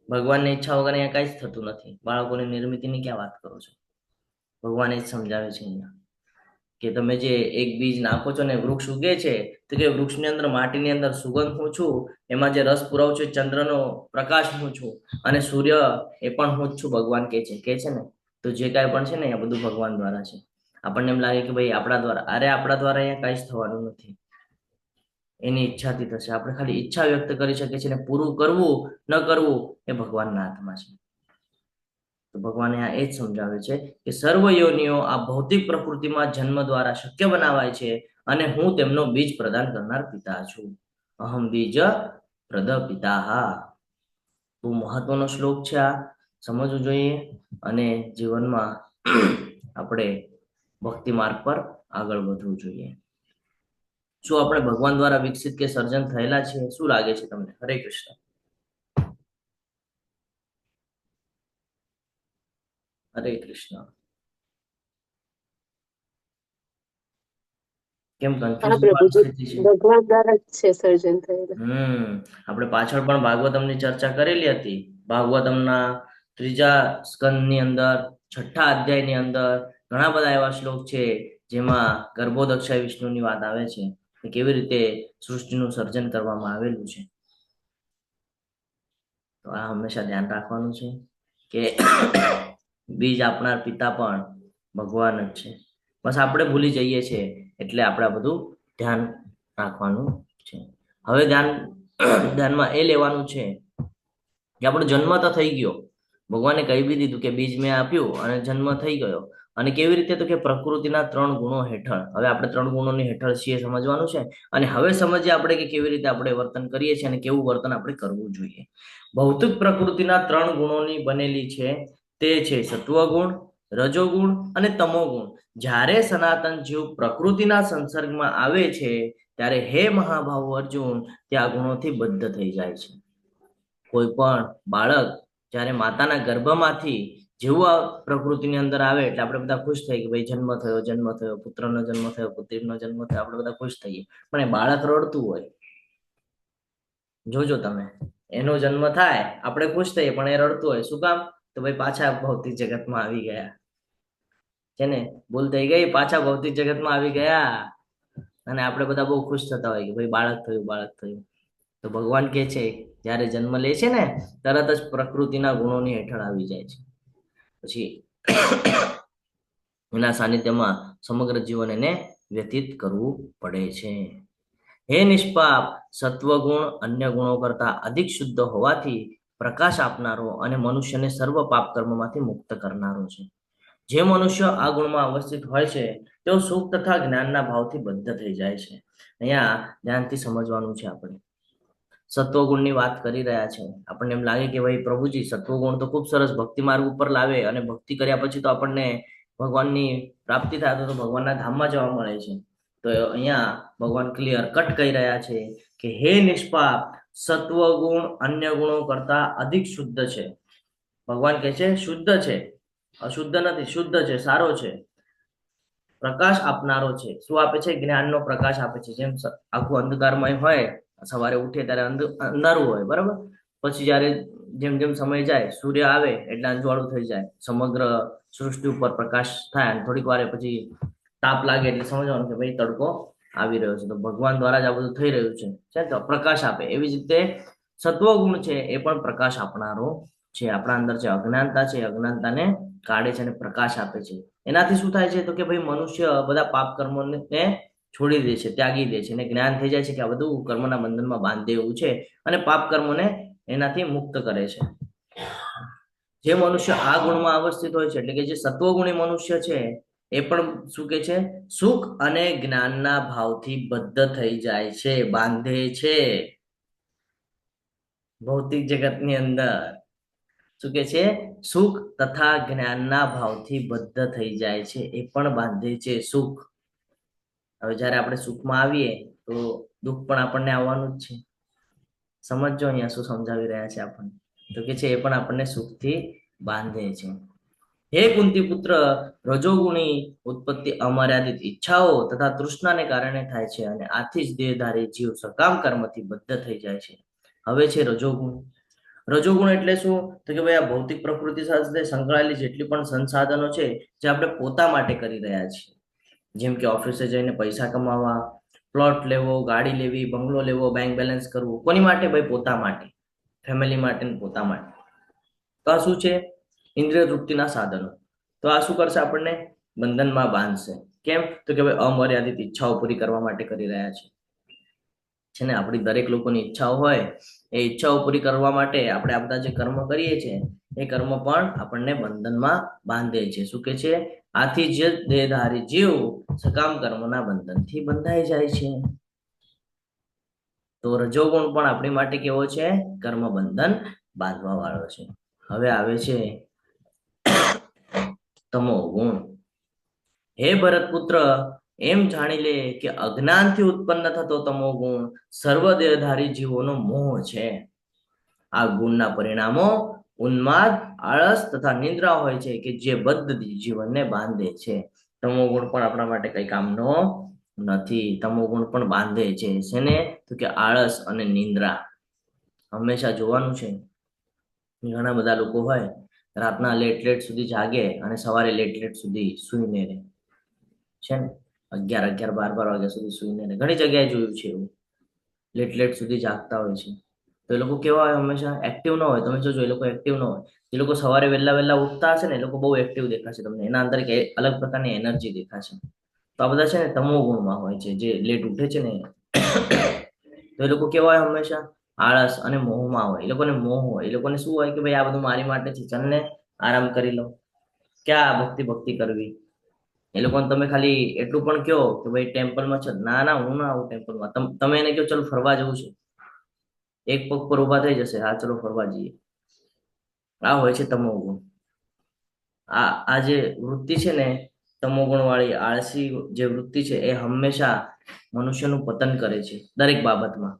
A: ભગવાનની ઈચ્છા વગર અહીંયા કઈ જ થતું નથી. બાળકોની નિર્મિતિની ક્યાં વાત કરો છો? ભગવાન એ જ સમજાવે છે અહીંયા કે તમે જે એક બીજ નાખો છો ને વૃક્ષ ઉગે છે, તો કે વૃક્ષની અંદર, માટીની અંદર સુગંધ હું છું, એમાં જે રસ પુરાવું છું ચંદ્રનો પ્રકાશ હું છું, અને સૂર્ય એ પણ હું જ છું, ભગવાન કે છે ને. તો જે કાંઈ પણ છે ને એ બધું ભગવાન દ્વારા છે. આપણને એમ લાગે કે ભાઈ આપણા દ્વારા, અરે આપણા દ્વારા અહીંયા કઈ જ થવાનું નથી, એની ઈચ્છાથી થશે. આપણે ખાલી ઈચ્છા વ્યક્ત કરી શકીએ છીએ, ને પૂરું કરવું ન કરવું એ ભગવાનના હાથમાં છે. તો ભગવાન આ એ જ સમજાવે છે કે સર્વ યોનિઓ આ ભૌતિક પ્રકૃતિમાં જન્મ દ્વારા શક્ય બનાવાય છે, અને હું તેમનો બીજ પ્રદાન કરનાર પિતા છું. અહમ બીજ પ્રદ પિતા. બહુ મહત્વનો શ્લોક છે, આ સમજવું જોઈએ, અને જીવનમાં આપણે ભક્તિ માર્ગ પર આગળ વધવું જોઈએ. શું આપણે ભગવાન દ્વારા વિકસિત કે સર્જન થયેલા છીએ? શું લાગે છે તમને? હરે કૃષ્ણ. હરે કૃષ્ણ. કેમ
B: હા
A: કન્ફ્યુઝન
B: પ્રભુજી,
A: સ્થિતિ છે?
B: ભગવાન દ્વારા જ છે સર્જન થયેલું.
A: આપણે પાછળ પણ ભાગવતમની ચર્ચા કરેલી હતી. ભાગવતમના 3જા સ્કંદની અંદર 6ઠા અધ્યાયની અંદર ઘણા બધા એવા શ્લોક છે જેમાં ગર્ભોદક્ષાય વિષ્ણુની વાત આવે છે, કે કેવી રીતે સૃષ્ટિનું સર્જન કરવામાં આવેલું છે. તો આ હંમેશા ધ્યાન રાખવાનું છે કે બીજ આપનાર પિતા પણ ભગવાન જ છે. બસ આપણે ભૂલી જઈએ છીએ, એટલે આપણે આ બધું ધ્યાન રાખવાનું છે. હવે ધ્યાનમાં એ લેવાનું છે કે આપણો જન્મ તો થઈ ગયો, ભગવાને કહી બી દીધું કે બીજ મેં આપ્યું અને જન્મ થઈ ગયો. અને કેવી રીતે? તો કે પ્રકૃતિના 3 ગુણો હેઠળ. હવે આપણે 3 ગુણોની હેઠળ છીએ સમજવાનું છે. અને હવે સમજીએ આપણે કે કેવી રીતે આપણે વર્તન કરીએ છીએ અને કેવું વર્તન આપણે કરવું જોઈએ. ભૌતિક પ્રકૃતિના 3 ગુણોની બનેલી છે, તે છે સત્વગુણ, રજોગુણ અને તમોગુણ. જ્યારે સનાતન જીવ પ્રકૃતિના સંસર્ગમાં આવે છે, ત્યારે હે મહાભાવ અર્જુન, તે આ ગુણોથી બદ્ધ થઈ જાય છે. કોઈ પણ બાળક જ્યારે માતાના ગર્ભમાંથી જેવું આ પ્રકૃતિની અંદર આવે એટલે આપણે બધા ખુશ થઈ કે ભાઈ જન્મ થયો, પુત્રનો જન્મ થયો, પુત્રીનો જન્મ થયો, આપણે બધા ખુશ થઈએ. પણ એ બાળક રડતું હોય, જોજો તમે, એનો જન્મ થાય આપણે ખુશ થઈએ, પણ એ રડતું હોય. શું કામ? તો ભાઈ પાછા ભૌતિક જગતમાં આવી ગયા છે ને, ભૂલ થઈ ગઈ, પાછા ભૌતિક જગતમાં આવી ગયા. અને આપણે બધા બહુ ખુશ થતા હોય કે ભાઈ બાળક થયું. તો ભગવાન કે છે જ્યારે જન્મ લે છે ને, તરત જ પ્રકૃતિના ગુણોની હેઠળ આવી જાય છે. પછી એના સાનિધ્યમાં સમગ્ર જીવન એને વ્યતીત કરવું પડે છે. હે નિષ્પાપ, સત્વગુણ અન્ય ગુણો કરતા અધિક શુદ્ધ હોવાથી પ્રકાશ આપનારો અને મનુષ્યને સર્વ પાપ કર્મમાંથી મુક્ત કરનારો છે. જે મનુષ્ય આ ગુણમાં અવસ્થિત હોય છે, તેઓ સુખ તથા જ્ઞાનના ભાવથી બદ્ધ થઈ જાય છે. અહીંયા ધ્યાનથી સમજવાનું છે. આપણે સત્વગુણની વાત કરી રહ્યા છે. આપણને એમ લાગે કે ભાઈ પ્રભુજી સત્વગુણ તો ખૂબ સરસ ભક્તિ માર્ગ ઉપર લાવે, અને ભક્તિ કર્યા પછી તો આપણને ભગવાનની પ્રાપ્તિ થાય, તો ભગવાનના ધામમાં જવા મળે છે. તો અહીંયા ભગવાન ક્લિયર કટ કહી રહ્યા છે કે હે નિષ્પાપ, સત્વગુણ અન્ય ગુણો કરતા અધિક શુદ્ધ છે. ભગવાન કહે છે શુદ્ધ છે, અશુદ્ધ નથી, શુદ્ધ છે, સારો છે, પ્રકાશ આપનારો છે. શું આપે છે? જ્ઞાનનો પ્રકાશ આપે છે. જેમ આખું અંધકારમય હોય, સવારે ઉઠે ત્યારે અંધારું હોય, બરાબર. પછી જ્યારે જેમ જેમ સમય જાય, સૂર્ય આવે એટલે અંજવાળું થઈ જાય, સમગ્ર સૃષ્ટિ ઉપર પ્રકાશ થાય, અને થોડીક વાર પછી તાપ લાગે એટલે સમજવાનું કે ભાઈ તડકો આવી રહ્યો છે. તો ભગવાન દ્વારા જ આ બધું થઈ રહ્યું છે, તો પ્રકાશ આપે. એવી જ રીતે સત્વગુણ છે, એ પણ પ્રકાશ આપનારો છે. આપણા અંદર જે અજ્ઞાનતા છે, અજ્ઞાનતાને કાઢે છે અને પ્રકાશ આપે છે. એનાથી શું થાય છે? તો કે ભાઈ મનુષ્ય બધા પાપ કર્મોને છોડી દે છે, ત્યાગી દે છે, અને જ્ઞાન થઈ જાય છે કે આ બધું કર્મના બંધનમાં બાંધે એવું છે, અને પાપ કર્મોને એનાથી મુક્ત કરે છે. જે મનુષ્ય આ ગુણમાં અવસ્થિત હોય છે, એટલે કે જે સત્વગુણી મનુષ્ય છે, એ પણ શું કે છે? સુખ અને જ્ઞાનના ભાવથી બદ્ધ થઈ જાય છે, બાંધે છે. ભૌતિક જગતની અંદર શું કે છે? સુખ તથા જ્ઞાનના ભાવથી બદ્ધ થઈ જાય છે, એ પણ બાંધે છે સુખ. હવે જ્યારે આપણે સુખમાં આવીએ તો દુઃખ પણ આપણને આવવાનું જ છે. સમજો અહીંયા શું સમજાવી રહ્યા છે આપણને. તો કે છે એ પણ આપણને સુખથી બાંધે છે. હે કુંતી પુત્ર, રજોગુણી ઉત્પત્તિ અમર્યાદિત ઈચ્છાઓ તથા તૃષ્ણાને કારણે થાય છે અને આથી જ દેહધારી જીવ સકામ કર્મથી બદ્ધ થઈ જાય છે. હવે છે રજોગુણ. રજોગુણ એટલે શું? તો કે ભાઈ આ ભૌતિક પ્રકૃતિ સાથે સંકળાયેલી જેટલી પણ સંસાધનો છે જે આપણે પોતા માટે કરી રહ્યા છીએ, જેમ કે ઓફિસે જઈને પૈસા કમાવા, પ્લોટ લેવો, ગાડી લેવી, બંગલો લેવો, બેંક બેલેન્સ કરવું, કોની માટે? ભાઈ પોતા માટે, ફેમિલી માટે, પોતા માટે. તો આ શું છે? ઇન્દ્રિય તૃપ્તિના સાધનો. તો આ શું કરશે? આપણને બંધનમાં બાંધશે. કેમ? તો કે ભાઈ અમર્યાદિત ઈચ્છાઓ પૂરી કરવા માટે કરી રહ્યા છે ને. આપણી દરેક લોકોની ઈચ્છાઓ હોય, એ ઈચ્છાઓ પૂરી કરવા માટે આપણે આ બધા જે કર્મ કરીએ છીએ એ કર્મ પણ આપણને બંધનમાં બાંધે છે. શું કે છે? આથી જ દેહધારી જીવ સકામ કર્મના બંધનથી બંધાઈ જાય છે. તો રજોગુણ પણ આપણી માટે કેવો છે? કર્મ બંધન બાંધવા વાળો છે. હવે આવે છે તમો ગુણ. હે ભરત પુત્ર, એમ જાણી લે કે અજ્ઞાનથી ઉત્પન્ન થતો તમો ગુણ સર્વ દેહધારી જીવોનો મોહ છે. આ ગુણના પરિણામો ઉન્માદ, આળસ તથા નિદ્રા હોય છે કે જે બદ્ધ જીવનને બાંધે છે. તમો ગુણ પણ આપણા માટે કઈ કામનો નથી. તમો ગુણ પણ બાંધે છે. શેને? તો કે આળસ અને નિંદ્રા. હંમેશા જોવાનું છે, ઘણા બધા લોકો હોય રાતના લેટ સુધી જાગે અને સવારે લેટ સુધી સૂઈને રહે છે ને. 11, 12 વાગ્યા સુધી સૂઈને રહે. ઘણી જગ્યાએ જોયું છે એવું. લેટ સુધી જાગતા હોય છે. તો એ લોકો કેવા હોય? હંમેશા એક્ટિવ ન હોય. તમે જોજો, એ લોકો એક્ટિવ ન હોય. જે લોકો સવારે વહેલા ઉઠતા હશે ને, એ લોકો બહુ એક્ટિવ દેખાશે તમને. એના અંદર એક અલગ પ્રકારની એનર્જી દેખાશે. તો આ બધા છે ને તમો ગુણમાં હોય છે, જે લેટ ઉઠે છે ને. તો એ લોકો કેવા હોય? હંમેશા આળસ અને મોહમાં હોય. એ લોકોને મોહ હોય. એ લોકોને શું હોય કે ભાઈ આ બધું મારી માટે છે, ચાલ ને આરામ કરી લો. ક્યાં ભક્તિ કરવી? એ લોકોને તમે ખાલી એટલું પણ કહો કે ભાઈ ટેમ્પલમાં છે, ના હું ના આવું ટેમ્પલમાં. તમે એને કહો ચલો ફરવા જવું છે, એક પગ પર ઉભા થઈ જશે, હા ચલો ફરવા જઈએ. આ હોય છે તમો ગુણ. આ જે વૃત્તિ છે ને, તમોગુણ વાળી આળસી જે વૃત્તિ છે, એ હંમેશા મનુષ્યનું પતન કરે છે દરેક બાબતમાં.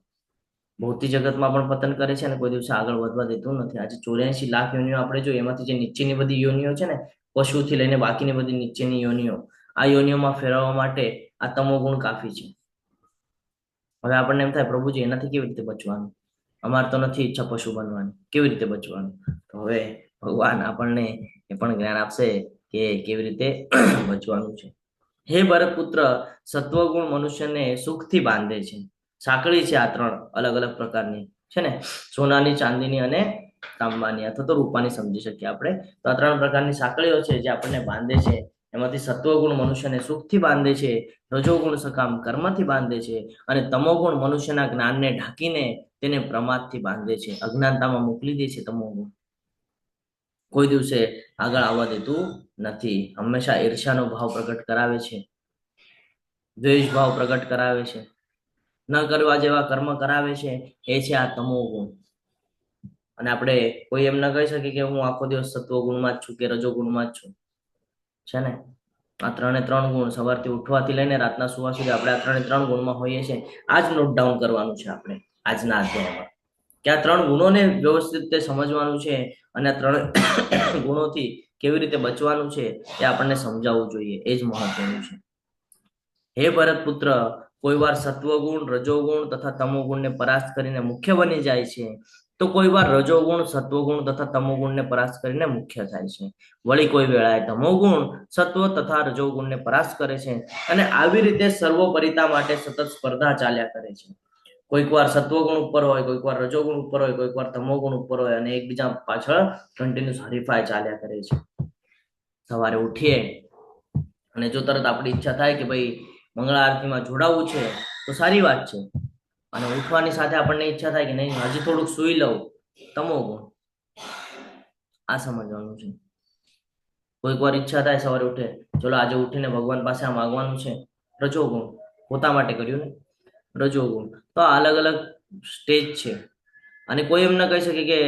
A: ભૌતિક જગતમાં પણ પતન કરે છે અને કોઈ દિવસે આગળ વધવા દેતું નથી. આજે 84 લાખ યોનિઓ આપણે જોઈએ, એમાંથી જે નીચેની બધી યોનિઓ છે ને, પશુથી લઈને બાકીની બધી નીચેની યોનિઓ, આ યોનિઓમાં ફેરવવા માટે આ તમોગુણ કાફી છે. હવે આપણને એમ થાય પ્રભુજી એનાથી કેવી રીતે બચવાનું? અમારે તો નથી ઈચ્છા પશુ બનવાની, કેવી રીતે બચવાનું? તો હવે ભગવાન આપણને એ પણ જ્ઞાન આપશે કે કેવી રીતે બચવાનું છે. હે ભરત પુત્ર, સત્વગુણ મનુષ્યને સુખથી બાંધે છે. સાંકળી છે આ 3 અલગ અલગ પ્રકારની છે ને, સોનાની, ચાંદીની અને તાંબાની અથવા તો રૂપાની સમજી શકીએ આપણે. તો આ 3 પ્રકારની સાંકળીઓ છે જે આપણને બાંધે છે. એમાંથી સત્વગુણ મનુષ્યને સુખથી બાંધે છે, રજોગુણ સકામ કર્મથી બાંધે છે અને તમોગુણ મનુષ્યના જ્ઞાનને ઢાંકીને તેને પ્રમાદથી બાંધે છે. અજ્ઞાનતામાં મોકલી દે છે તમોગુણ. કોઈ દિવસે આગળ આવવા દેતું નથી. હંમેશા ઈર્ષ્યાનો ભાવ પ્રગટ કરાવે છે, દ્વેષ ભાવ પ્રગટ કરાવે છે, ન કરવા જેવા કર્મ કરાવે છે. એ છે આ તમોગુણ. અને આપણે કોઈ એમ ના કહી શકીએ કે હું આખો દિવસ સત્વગુણમાં જ છું કે રજોગુણમાં જ છું, છે ને. આ 3 ગુણ સવારથી ઉઠવાથી લઈને રાતના સુવા સુધી આપણે આ 3 ગુણમાં હોઈએ છીએ. આ જ નોટ ડાઉન કરવાનું છે આપણે આજના અધ્યાયમાં, કે આ 3 ગુણોને વ્યવસ્થિત રીતે સમજવાનું છે અને આ 3 ગુણોથી કેવી રીતે બચવાનું છે એ આપણને સમજાવવું જોઈએ. એ જ મહત્વનું છે. હે ભરત પુત્ર, કોઈ વાર સત્વગુણ, રજોગુણ તથા તમોગુણને પરાસ્ત કરીને મુખ્ય બની જાય છે, તો કોઈ વાર રજોગુણ, સત્વગુણ તથા તમોગુણને પરાસ્ત કરીને મુખ્ય થાય છે. વળી કોઈ વેળાએ તમોગુણ સત્વ તથા રજોગુણને પરાસ્ત કરે છે અને આવી રીતે સર્વોપરિતા માટે સતત સ્પર્ધા ચાલ્યા કરે છે. કોઈક વાર સત્વગુણ ઉપર હોય, કોઈક વાર રજોગુણ ઉપર હોય, કોઈક વાર તમોગુણ ઉપર હોય અને એકબીજા પાછળ કન્ટિન્યુઅસ હરીફાઈ ચાલ્યા કરે છે. સવારે ઉઠીએ અને જો તરત આપણી ઈચ્છા થાય કે ભાઈ મંગળા આરતીમાં જોડાવવું છે, તો સારી વાત છે. અને ઉઠવાની સાથે આપણને ઈચ્છા થાય કે નહીં હજી થોડુંક સૂઈ લઉં, તમોગુણ. આ સમજવાનું છે. કોઈક વાર ઈચ્છા થાય સવારે ઉઠે, ચલો આજે ઉઠીને ભગવાન પાસે આ માંગવાનું છે, રજોગુણ. પોતા માટે કર્યું ને, રજોગુણ. તો આ અલગ અલગ સ્ટેજ છે. અને કોઈ એમ ના કહી શકે કે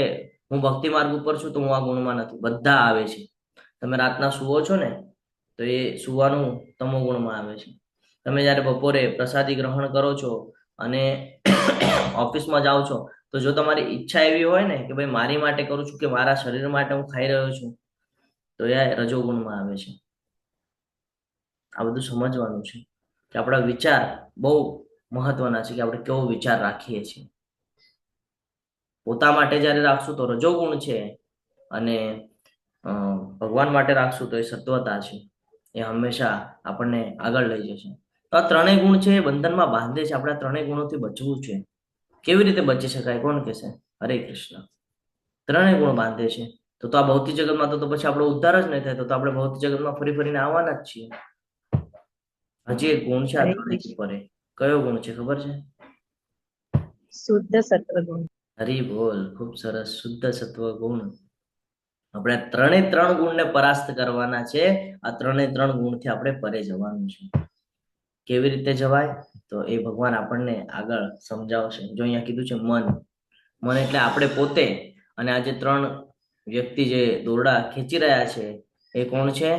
A: હું ભક્તિ માર્ગ ઉપર છું તો હું આ ગુણમાં નથી. બધા આવે છે. તમે રાતના સુવો છો ને, તો એ સુવાનું તમોગુણમાં આવે છે. તમે જ્યારે બપોરે પ્રસાદી ગ્રહણ કરો છો અને ઓફિસમાં જાઓ છો, તો જો તમારી ઈચ્છા એવી હોય ને કે ભાઈ મારી માટે કરું છું કે મારા શરીર માટે હું ખાઈ રહ્યો છું, તો એ રજોગુણમાં આવે છે. આ બધું સમજવાનું છે કે આપણા વિચાર બહુ મહત્વના છે, કે આપણે કેવો વિચાર રાખીએ છીએ. પોતા માટે જ્યારે રાખશું તો રજોગુણ છે, અને ભગવાન માટે રાખશું તો એ સત્વતા છે. એ હંમેશા આપણને આગળ લઈ જશે. તો આ ત્રણેય ગુણ છે એ બંધનમાં બાંધે છે. આપણે આ ત્રણેય ગુણોથી બચવું છે. કેવી રીતે બચી શકાય? કોણ કહેશે? હરે કૃષ્ણ. ત્રણેય ગુણ બાંધે છે. તો આ ભૌતિક જગતમાં તો પછી આપણો ઉદ્ધાર જ નહીં થાય. તો આપણે ભૌતિક જગતમાં ફરી ફરીને આવવાના જ છીએ. હજી એક ગુણ છે આ ત્રણેય ઉપર. કયો ગુણ છે ખબર છે?
B: શુદ્ધ સત્વગુણ.
A: હરી બોલ. ખૂબ સરસ. શુદ્ધ સત્વ ગુણ. આપણે ત્રણેય ત્રણ ગુણને પરાસ્ત કરવાના છે. આ ત્રણેય ત્રણ ગુણથી આપણે પરે જવાનું છે. કેવી રીતે જવાય? તો એ ભગવાન આપણને આગળ સમજાવશે. જો અહીંયા કીધું છે મન. મન એટલે આપણે પોતે. અને આ જે ત્રણ વ્યક્તિ જે દોરડા ખેંચી રહ્યા છે એ કોણ છે?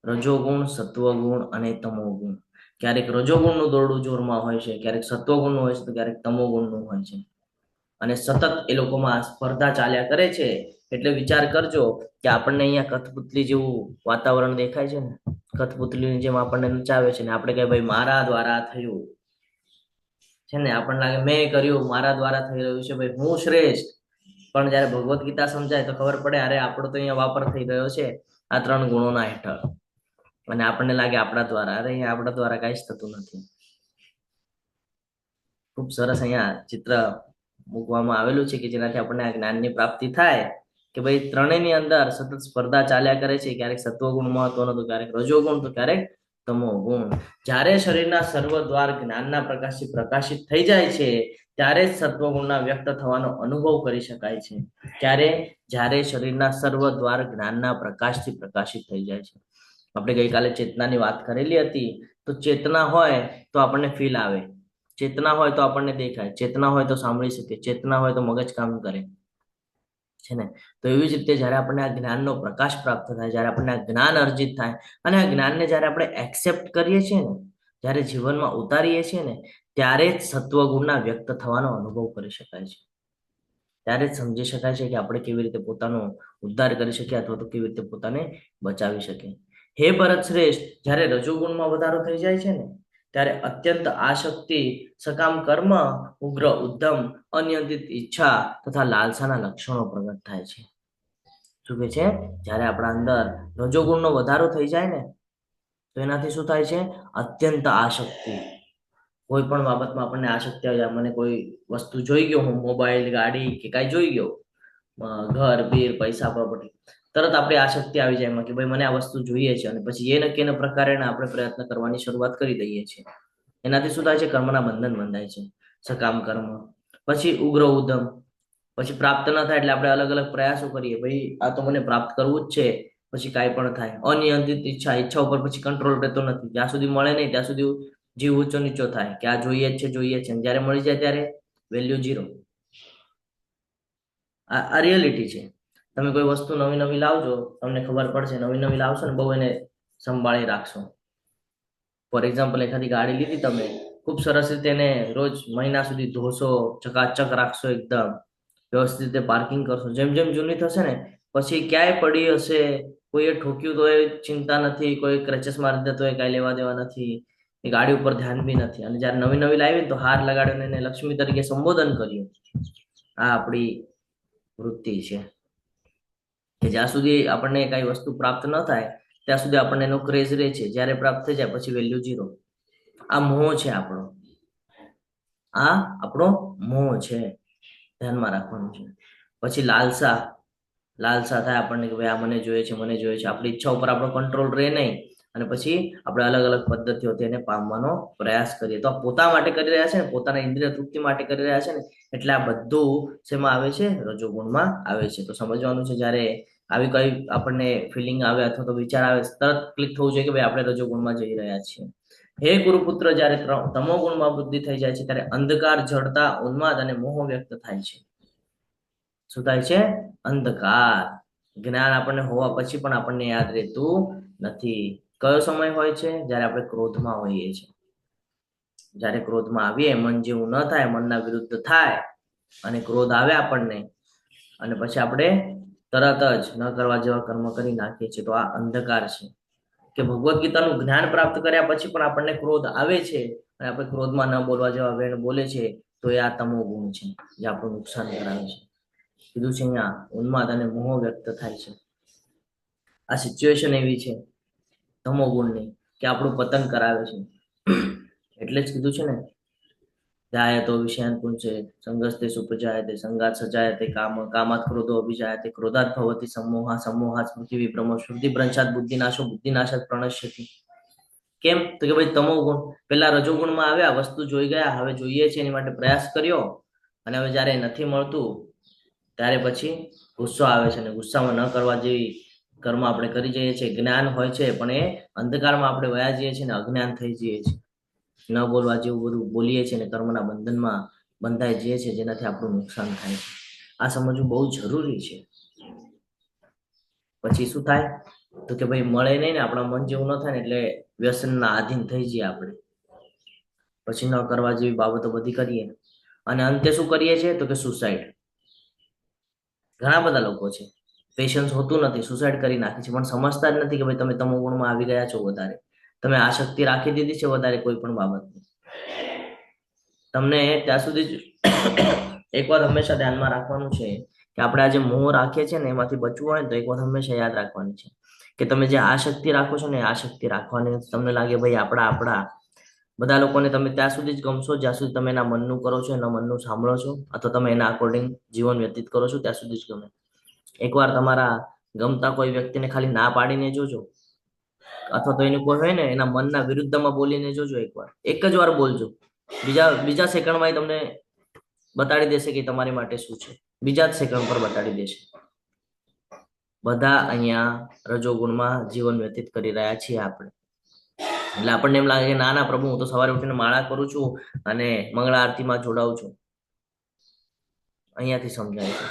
A: રજોગુણ, સત્વગુણ અને તમોગુણ. ક્યારેક રજોગુણનું દોરડું જોરમાં હોય છે, ક્યારેક સત્વગુણનું હોય છે, તો ક્યારેક તમોગુણનું હોય છે. અને સતત એ લોકોમાં સ્પર્ધા ચાલ્યા કરે છે. એટલે વિચાર કરજો કે આપણને અહીંયા કઠપુતલી જેવું વાતાવરણ દેખાય છે ને, કઠપુતલીની જેમ આપણને નચાવે છે ને આપણે કહીએ ભાઈ મારા દ્વારા થયું છે ને, આપણને લાગે મેં કર્યું, મારા દ્વારા થઈ રહ્યું છે, ભાઈ હું શ્રેષ્ઠ. પણ જયારે ભગવદ્ ગીતા સમજાય તો ખબર પડે અરે આપણો તો અહીંયા વાપર થઈ રહ્યો છે આ ત્રણ ગુણોના હેઠળ. અને આપણને લાગે આપણા દ્વારા. અરે અહીંયા આપણા દ્વારા કઈ જ થતું નથી. ખૂબ સરસ અહીંયા ચિત્ર મૂકવામાં આવેલું છે કે જેનાથી આપણને આ જ્ઞાનની પ્રાપ્તિ થાય કે ભાઈ ત્રણેયની અંદર સતત સ્પર્ધા ચાલ્યા કરે છે. ક્યારેક સત્વગુણ મહત્વનો, તો ક્યારેક રજોગુણ, તો ક્યારેક તમોગુણ. જ્યારે શરીરના સર્વ દ્વાર જ્ઞાનના પ્રકાશથી પ્રકાશિત થઈ જાય છે ત્યારે જ સત્વગુણના વ્યક્ત થવાનો અનુભવ કરી શકાય છે. જ્યારે શરીરના સર્વ દ્વાર જ્ઞાનના પ્રકાશથી પ્રકાશિત થઈ જાય છે. આપણે ગઈકાલે ચેતનાની વાત કરેલી હતી. તો ચેતના હોય તો આપણને ફીલ આવે, ચેતના હોય તો આપણને દેખાય, ચેતના હોય તો સાંભળી શકીએ, ચેતના હોય તો મગજ કામ કરે છે ને. તો એવી જ રીતે જ્યારે આપણને આ જ્ઞાનનો પ્રકાશ પ્રાપ્ત થાય, જ્યારે આપણને આ જ્ઞાન અર્જિત થાય અને આ જ્ઞાનને જ્યારે આપણે એક્સેપ્ટ કરીએ છીએ ને, જ્યારે જીવનમાં ઉતારીએ છીએ ને, ત્યારે જ સત્વગુણના વ્યક્ત થવાનો અનુભવ કરી શકાય છે. ત્યારે જ સમજી શકાય છે કે આપણે કેવી રીતે પોતાનો ઉદ્ધાર કરી શકીએ અથવા તો કેવી રીતે પોતાને બચાવી શકીએ. હે ભરત શ્રેષ્ઠ, જ્યારે રજોગુણમાં વધારો થઈ જાય છે ને ત્યારે અત્યંત આસક્તિ, સકામ કર્મ, ઉગ્ર ઉદ્ધમ, અનિયંત્રિત ઈચ્છા તથા લાલસાના લક્ષણો પ્રગટ થાય છે. શું કે છે? જ્યારે આપણા અંદર રજોગુણનો વધારો થઈ જાય ને તો એનાથી શું થાય છે? અત્યંત આસક્તિ. કોઈ પણ બાબતમાં આપણને આસક્તિ આવી જાય. મને કોઈ વસ્તુ જોઈ ગયો, હું મોબાઈલ, ગાડી કે કાંઈ જોઈ ગયો, ઘર, બીર, પૈસા, પ્રોપર્ટી, તરત આપણી આસક્તિ આવી જાય એમાં કે ભાઈ મને આ વસ્તુ જોઈએ છે. અને પછી એ નક્કી એના પ્રકારે આપણે પ્રયત્ન કરવાની શરૂઆત કરી દઈએ છીએ. એનાથી શું થાય છે? કર્મના બંધન બંધાય છે. સકામ કર્મ, પછી ઉગ્ર ઉદ્ધમ, પછી પ્રાપ્ત ન થાય એટલે આપણે અલગ અલગ પ્રયાસો કરીએ. ભાઈ આ તો મને પ્રાપ્ત કરવું જ છે, પછી કાંઈ પણ થાય. અનિયંત્રિત ઈચ્છા ઉપર પછી કંટ્રોલ રહેતો નથી. જ્યાં સુધી મળે નહીં ત્યાં સુધી જીવ ઊંચો નીચો થાય કે આ જોઈએ જ છે, જોઈએ છે. જ્યારે મળી જાય ત્યારે વેલ્યુ ઝીરો. આ રિયાલિટી છે. તમે કોઈ વસ્તુ નવી નવી લાવજો, તમને ખબર પડશે. નવી નવી લાવશો ને બહુ એને સંભાળી રાખશો. ફોર એક્ઝામ્પલ, એખાદી ગાડી લીધી તમે, ખૂબ સરસ રીતે એને રોજ મહિના સુધી ધોશો, ચકાચક રાખશો, એકદમ વ્યવસ્થિત રીતે પાર્કિંગ કરશો. જેમ જેમ જૂની થશે ને પછી ક્યાંય પડી હશે, કોઈએ ઠોક્યું તો એ ચિંતા નથી, કોઈ ક્રેચેસ મારી દે તો એ કાંઈ લેવા દેવા નથી, એ ગાડી ઉપર ધ્યાન બી નથી. અને જ્યારે નવી નવી લાવી તો હાર લગાડીને એને લક્ષ્મી તરીકે સંબોધન કર્યું. આ આપણી વૃત્તિ છે કે જ્યાં સુધી આપણને કઈ વસ્તુ પ્રાપ્ત ન થાય ત્યાં સુધી આપણને એનો ક્રેઝ રહે છે. જ્યારે પ્રાપ્ત થઈ જાય પછી વેલ્યુ ઝીરો. આ મોહ છે આપણો. આ આપણો મોહ છે, ધ્યાનમાં રાખવાનું છે. પછી લાલસા થાય આપણને કે ભાઈ આ મને જોઈએ છે, મને જોઈએ છે. આપણી ઈચ્છા ઉપર આપણો કંટ્રોલ રહે નહીં અને પછી આપણે અલગ અલગ પદ્ધતિઓથી એને પામવાનો પ્રયાસ કરીએ. તો આ પોતા માટે કરી રહ્યા છે ને, પોતાના ઇન્દ્રિય તૃપ્તિ માટે કરી રહ્યા છે ને, એટલે આ બધું શેમાં આવે છે? રજોગુણમાં આવે છે. તો સમજવાનું છે, જ્યારે આવી કઈ આપણને ફિલિંગ આવે અથવા તો વિચાર આવે તરત ક્લિક થવું જોઈએ કે ભાઈ આપણે રજોગુણમાં જઈ રહ્યા છીએ. હે ગુરુપુત્ર, જ્યારે તમોગુણમાં વૃદ્ધિ થઈ જાય છે ત્યારે અંધકાર, જડતા, ઉન્માદ અને મોહ વ્યક્ત થાય છે. શું થાય છે? અંધકાર. જ્ઞાન આપણને હોવા પછી પણ આપણને યાદ રહેતું નથી. કયો સમય હોય છે? જ્યારે આપણે ક્રોધમાં હોઈએ છીએ. જ્યારે ક્રોધમાં આવીએ મન જેવું ન થાય, મનના વિરુદ્ધ થાય અને ક્રોધ આવે આપણને, અને પછી આપણે તરત જ ન કરવા જેવા કર્મ કરી નાખીએ છીએ, તો આ અંધકાર છે. કે ભગવદ્ ગીતાનું જ્ઞાન પ્રાપ્ત કર્યા પછી પણ આપણને ક્રોધ આવે છે અને આપણે ક્રોધમાં ન બોલવા જેવા વેણ બોલે છે, તો એ આ તમો ગુણ છે, જે આપણું નુકસાન કરાવે છે. કીધું છે અહીંયા ઉન્માદ અને મોહ વ્યક્ત થાય છે. આ સિચ્યુએશન એવી છે તમો ગુણની કે આપણું પતન કરાવે છે. એટલે જ કીધું છે ને, ધ્યાયતો વિષયાન પુંસે સંગસ્તે સુપજાયતે સંગાત સજાયતે કામ કામાત ક્રોધો અભિજાયતે ક્રોધાત ભવતિ સમોહા સમોહાત સ્મૃતિ વિભ્રમ શ્રુતિ ભ્રંશાત બુદ્ધિનાશો બુદ્ધિનાશાત પ્રણશ્યતિ. કેમ? તો કે ભાઈ તમો ગુણ પેલા રજોગુણમાં આવ્યા, વસ્તુ જોઈ ગયા, હવે જોઈએ છે એની માટે પ્રયાસ કર્યો, અને હવે જ્યારે નથી મળતું ત્યારે પછી ગુસ્સો આવે છે, અને ગુસ્સામાં ન કરવા જેવી કર્મ આપણે કરી જઈએ છીએ. જ્ઞાન હોય છે પણ એ અંધકારમાં આપણે વયા જઈએ છીએ ને અજ્ઞાન થઈ જઈએ છીએ, ન બોલવા જેવું બધું બોલીએ છીએ ને કર્મના બંધનમાં બંધાઈ જઈએ છીએ, જેનાથી આપણું નુકસાન થાય છે. આ સમજવું બહુ જરૂરી છે. પછી શું થાય તો કે ભાઈ મળે નહીં ને આપણા મન જેવું ન થાય ને એટલે વ્યસનના આધીન થઈ જઈએ આપણે, પછી ન કરવા જેવી બાબતો બધી કરીએ, અને અંતે શું કરીએ છીએ તો કે સુસાઇડ. ઘણા બધા લોકો છે પેશન્સ હોતું નથી, સુસાઇડ કરી નાખે છે, પણ સમજતા જ નથી કે ભાઈ તમે તમો ગુણમાં આવી ગયા છો વધારે, તમે આસક્તિ રાખી દીધી છે વધારે કોઈ પણ બાબતની. તમને ત્યાં સુધી એક વાત હંમેશા ધ્યાનમાં રાખવાનું છે કે આપણે આ જે મોહ રાખીએ છીએ ને એમાંથી બચવું હોય ને તો એક વાત હંમેશા યાદ રાખવાની છે કે તમે જે આ શક્તિ રાખો છો ને આ શક્તિ રાખવાની નથી. તમને લાગે ભાઈ આપણા બધા લોકોને તમે ત્યાં સુધી જ ગમશો જ્યાં સુધી તમે એના મનનું કરો છો, એના મનનું સાંભળો છો, અથવા તમે એના અકોર્ડિંગ જીવન વ્યતીત કરો છો, ત્યાં સુધી જ ગમે. એકવાર તમારા ગમતા કોઈ વ્યક્તિને ખાલી ના પાડીને જોજો, અથવા તો એનું કોઈ હોય ને એના મનના વિરુદ્ધમાં બોલીને જોજો. એકવાર એક જ વાર બોલજો, બીજા સેકન્ડમાં તમને બતાડી દેશે કે તમારી માટે શું છે, બીજા જ સેકન્ડ પર બતાડી દેશે. બધા અહીંયા રજોગુણમાં જીવન વ્યતીત કરી રહ્યા છીએ આપણે. એટલે આપણને એમ લાગે કે ના ના પ્રભુ, હું તો સવારે ઉઠીને માળા કરું છું અને મંગળા આરતીમાં જોડાઉં છું. અહીંયાથી સમજાય છે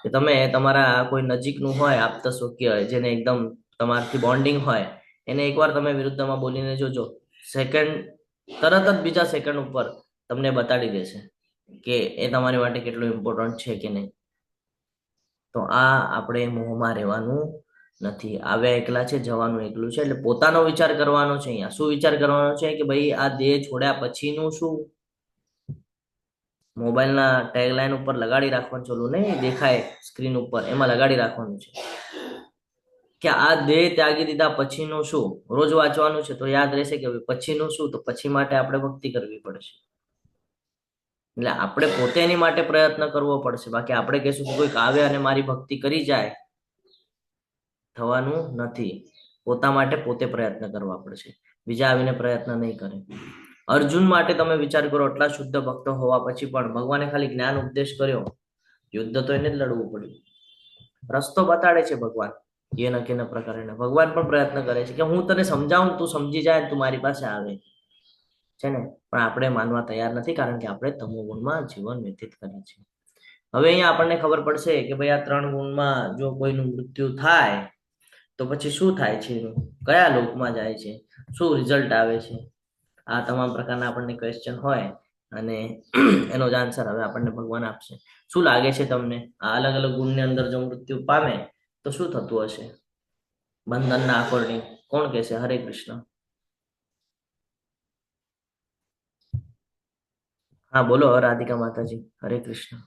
A: કે તમે તમારા કોઈ નજીકનું હોય, આપત સૌખ્ય હોય, જેને એકદમ તમારાથી બોન્ડિંગ હોય, એને એકવાર તમે વિરુદ્ધમાં બોલીને જોજો, તરત જ બીજા સેકન્ડ ઉપર તમને બતાડી દેશે કે એ તમારી માટે કેટલું ઇમ્પોર્ટન્ટ છે કે નહીં. તો આ આપણે મોહમાં રહેવાનું નથી. આવ્યા એકલા છે, જવાનું એકલું છે. એટલે પોતાનો વિચાર કરવાનો છે. અહીંયા શું વિચાર કરવાનો છે કે ભાઈ આ દેહ છોડ્યા પછીનું શું? મોબાઈલના ટેગલાઈન ઉપર લગાડી રાખવાનું, ચોલું નહીં દેખાય સ્ક્રીન ઉપર, એમાં લગાડી રાખવાનું છે કે આ દેહ ત્યાગી દીધા પછીનું શું. રોજ વાંચવાનું છે તો યાદ રહેશે કે પછીનું શું, તો પછી માટે આપણે ભક્તિ કરવી પડશે. એટલે આપણે પોતે એની માટે પ્રયત્ન કરવો પડશે. બાકી આપણે કહીશું કે કોઈક આવે અને મારી ભક્તિ કરી જાય, થવાનું નથી. પોતા માટે પોતે પ્રયત્ન કરવા પડશે, બીજા આવીને પ્રયત્ન નહીં કરે. અર્જુન માટે તમે વિચાર કરો, આટલા શુદ્ધ ભક્ત હોવા પછી પણ ભગવાને ખાલી જ્ઞાન ઉપદેશ કર્યો, યુદ્ધ તો એને જ લડવું પડ્યું. રસ્તો બતાડે છે ભગવાન, એ નક્કી પ્રકારે ભગવાન પણ પ્રયત્ન કરે છે કે હું તને સમજાવું, તું સમજી જાય, તું મારી પાસે આવે છે ને, પણ આપણે માનવા તૈયાર નથી, કારણ કે આપણે તમો ગુણમાં જીવન વ્યતીત કરીએ છીએ. હવે અહીંયા આપણને ખબર પડશે કે ભાઈ આ 3 ગુણમાં જો કોઈનું મૃત્યુ થાય તો પછી શું થાય છે, કયા લોકમાં જાય છે, શું રિઝલ્ટ આવે છે. આ તમામ પ્રકારના આપણને ક્વેશ્ચન હોય અને એનો જ આન્સર હવે આપણને ભગવાન આપશે. શું લાગે છે તમને, આ અલગ અલગ ગુણની અંદર જો મૃત્યુ પામે તો શું થતું હશે બંધનના અકોર્ડિંગ? કોણ કહેશે? હરે કૃષ્ણ. હા બોલો રાધિકા માતાજી. હરે કૃષ્ણ.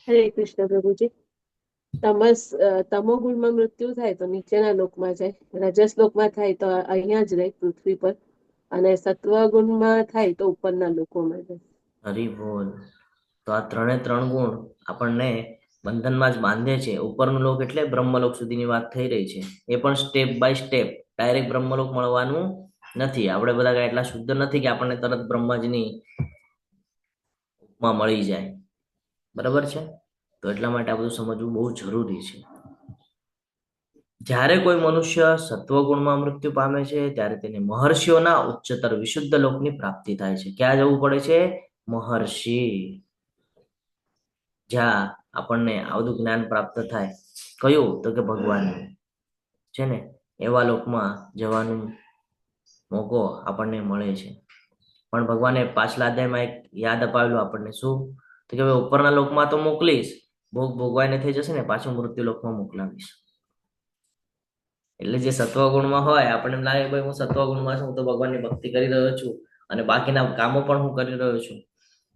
B: હરે કૃષ્ણ પ્રભુજી. તમો ગુણમાં મૃત્યુ થાય તો નીચેના લોકમાં જાય, રજસ લોકમાં થાય તો અહીંયા જ રહે પૃથ્વી પર, અને સત્વ ગુણમાં થાય તો ઉપરના લોકોમાં જાય.
A: હરિ બોલ. તો આ 3 ગુણ આપણને બંધનમાં જ બાંધે છે. ઉપરનું લોક એટલે બ્રહ્મલોક સુધીની વાત થઈ રહી છે, એ પણ step by step. Direct Brahmlok મળવાનું નથી. આપણે બધા કઈ એટલા શુદ્ધ નથી કે આપણને તરત બ્રહ્માજીની ઉપમા મળી જાય, બરાબર છે? તો એટલા માટે આ બધું સમજવું બહુ જરૂરી છે. જ્યારે કોઈ મનુષ્ય સત્વગુણમાં મૃત્યુ પામે છે ત્યારે તેને મહર્ષિઓના ઉચ્ચતર વિશુદ્ધ લોકની પ્રાપ્તિ થાય છે. ક્યાં જવું પડે છે? મહર્ષિ, જ્યાં આપણને આ બધું જ્ઞાન પ્રાપ્ત થાય. કયું? તો કે ભગવાન છે ને, એવા લોકમાં જવાનું મોકો આપણને મળે છે. પણ ભગવાને પાછલા અધ્યાયમાં એક યાદ અપાવેલું આપણને, શું? તો કે ભાઈ ઉપરના લોકમાં તો મોકલીશ, ભોગ ભોગવાઈને થઈ જશે ને પાછું મૃત્યુ લોકમાં મોકલાવીશ. એટલે જે સત્વગુણમાં હોય આપણને એમ લાગે ભાઈ હું સત્વગુણમાં છું, હું તો ભગવાનની ભક્તિ કરી રહ્યો છું અને બાકીના કામો પણ હું કરી રહ્યો છું,